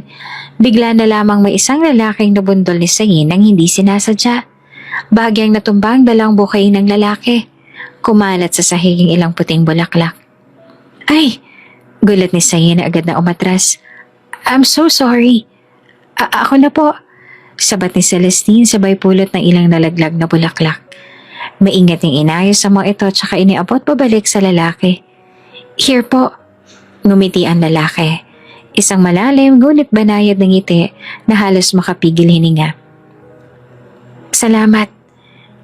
bigla na lamang may isang lalaking nabundol ni Zain nang hindi sinasadya. Bahagyang natumbang dalang bukay ng lalaki. Kumalat sa sahiging ilang puting bulaklak. Ay! Gulat ni Zain na agad na umatras. I'm so sorry. Ako na po. Sabat ni Celestine sabay pulot ng ilang nalaglag na bulaklak. Maingat niyang inayos sa mga ito tsaka iniabot pabalik sa lalaki. Here po. Ngumiti ang lalaki. Isang malalim ngunit banayad ng ngiti na halos makapigil hininga. Salamat.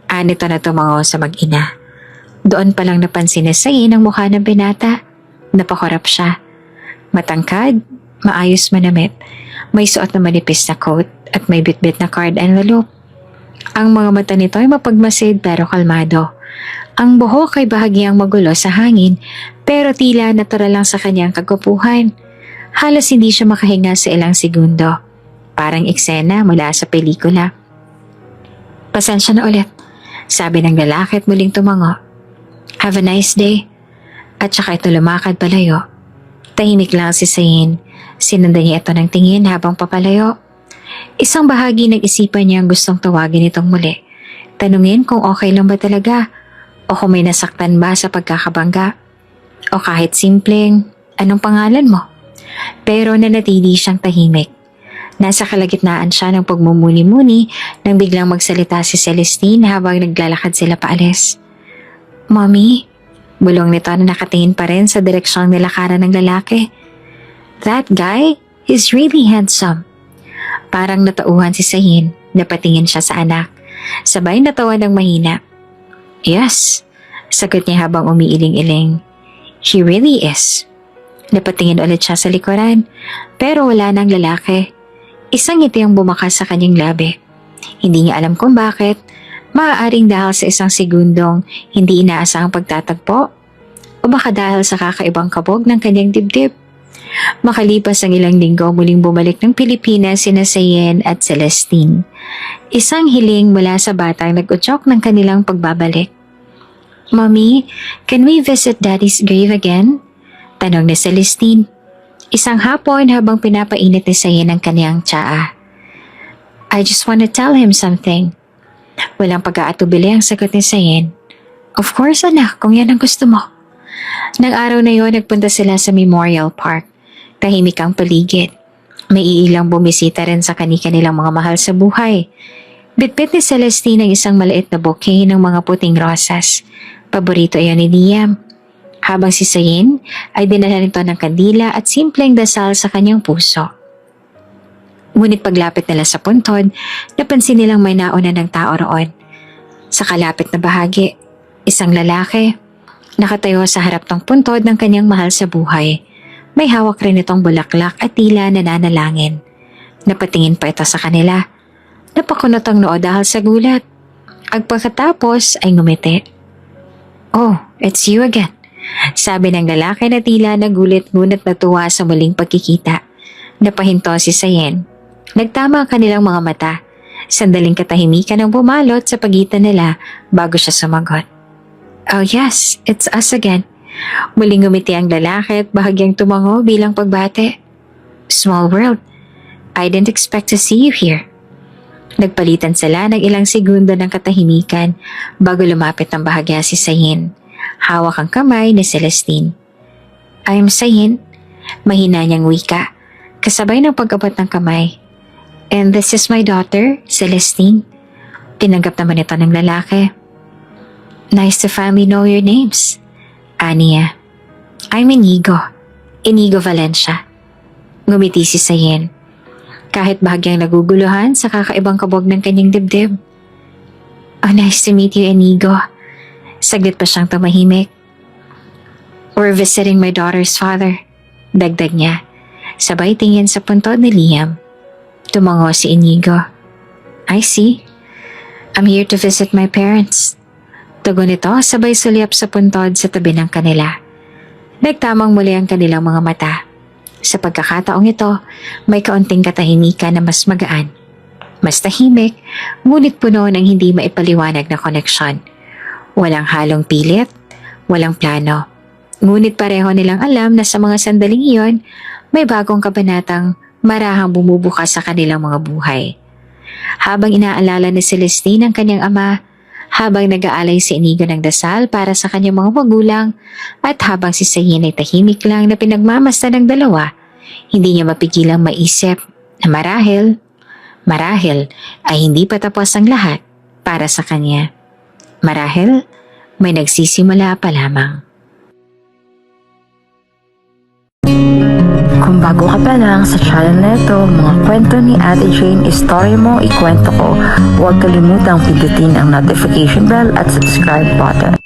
Anito na tumango sa mag-ina. Doon pa lang napansin ni Zain ang mukha ng binata. Napakorap siya. Matangkad, maayos manamit. May suot na manipis na coat at may bitbit na card envelope. Ang mga mata nito ay mapagmasid pero kalmado. Ang buhok ay bahagyang magulo sa hangin pero tila natural lang sa kanyang kagwapuhan. Halos hindi siya makahinga sa ilang segundo. Parang eksena mula sa pelikula. Pasensya na ulit, sabi ng lalaki at muling tumango. Have a nice day. At saka ito lumakad palayo. Tahimik lang si Sayin. Sinundan niya ito ng tingin habang papalayo. Isang bahagi ng isipan niya ang gustong tawagin itong muli. Tanungin kung okay lang ba talaga o kung may nasaktan ba sa pagkakabangga o kahit simpleng, anong pangalan mo? Pero nanatili siyang tahimik. Nasa kalagitnaan siya ng pagmumuni-muni nang biglang magsalita si Celestine habang naglalakad sila paalis. Mommy, bulong nito na nakatingin pa rin sa direksyong nilakaran ng lalaki. That guy is really handsome. Parang natauhan si Sayin, napatingin siya sa anak. Sabay natawa ng mahina. Yes, sagot niya habang umiiling-iling. He really is. Napatingin ulit siya sa likuran, pero wala nang lalaki. Isang ngiti ang bumakas sa kanyang labi. Hindi niya alam kung bakit, maaaring dahil sa isang segundong hindi inaasahang pagtatagpo, o baka dahil sa kakaibang kabog ng kanyang dibdib. Makalipas ang ilang linggo, muling bumalik ng Pilipinas sina Sayin at Celestine. Isang hiling mula sa batang nag-udyok ng kanilang pagbabalik. Mommy, can we visit Daddy's grave again? Tanong ni Celestine. Isang hapon habang pinapainit ni Sayin ang kanyang tsaa. I just want to tell him something. Walang pag-aatubili ang sagot ni Sayin. Of course anak, kung yan ang gusto mo. Nang araw na yon, nagpunta sila sa Memorial Park. Tahimik ang paligid. May iilang bumisita rin sa kanilang mga mahal sa buhay. Bitbit ni Celestine ang isang maliit na bouquet ng mga puting rosas. Paborito iyon ni Liam. Habang si Sayin ay dinala nito ng kandila at simpleng dasal sa kanyang puso. Ngunit paglapit nila sa puntod, napansin nilang may nauna ng tao roon. Sa kalapit na bahagi, isang lalaki, nakatayo sa harap ng puntod ng kanyang mahal sa buhay. May hawak rin itong bulaklak at tila nananalangin. Napatingin pa ito sa kanila. Napakunot ang noo dahil sa gulat. At pagkatapos ay ngumiti. Oh, it's you again. Sabi ng lalaki na tila nagulit ngunit natuwa sa muling pagkikita. Napahinto si Sayin. Nagtama ang kanilang mga mata. Sandaling katahimikan ang bumalot sa pagitan nila bago siya sumagot. Oh yes, it's us again. Muling ngumiti ang lalaki at bahagyang tumango bilang pagbate. Small world. I didn't expect to see you here. Nagpalitan sila ng ilang segundo ng katahimikan bago lumapit ng bahagya si Sayin. Hawak ang kamay ni Celestine. I'm Sayin. Mahina niyang wika, kasabay ng pag-abot ng kamay. And this is my daughter, Celestine. Tinanggap naman ito ng lalaki. Nice to finally know your names. Aniya. I'm Inigo. Inigo Valencia. Ngumiti si Sayin. Kahit bahagyang naguguluhan sa kakaibang kabog ng kanyang dibdib. Oh, nice to meet you, Inigo. Saglit pa siyang tumahimik. We're visiting my daughter's father. Dagdag niya. Sabay tingin sa puntod ni Liam. Tumango si Inigo. I see. I'm here to visit my parents. Tugon nito sabay sulyap sa puntod sa tabi ng kanila. Nagtamang muli ang kanilang mga mata. Sa pagkakataong ito, may kaunting katahimikan na mas magaan. Mas tahimik, ngunit puno ng hindi maipaliwanag na koneksyon. Walang halong pilit, walang plano. Ngunit pareho nilang alam na sa mga sandaling iyon, may bagong kabanatang marahang bumubukas sa kanilang mga buhay. Habang inaalala ni Celestine ang kanyang ama, habang nag-aalay si Inigo ng dasal para sa kanyang mga magulang, at habang si Sayin ay tahimik lang na pinagmamasdan ng dalawa, hindi niya mapigilang maisip na marahil ay hindi pa tapos ang lahat para sa kanya. Marahil may nagsisimula pa lamang. Kung bago ka pa lang sa channel na ito, mga kwento ni Ate Jane, Story Mo, Ikwento Ko, huwag kalimutang pindutin ang notification bell at subscribe button.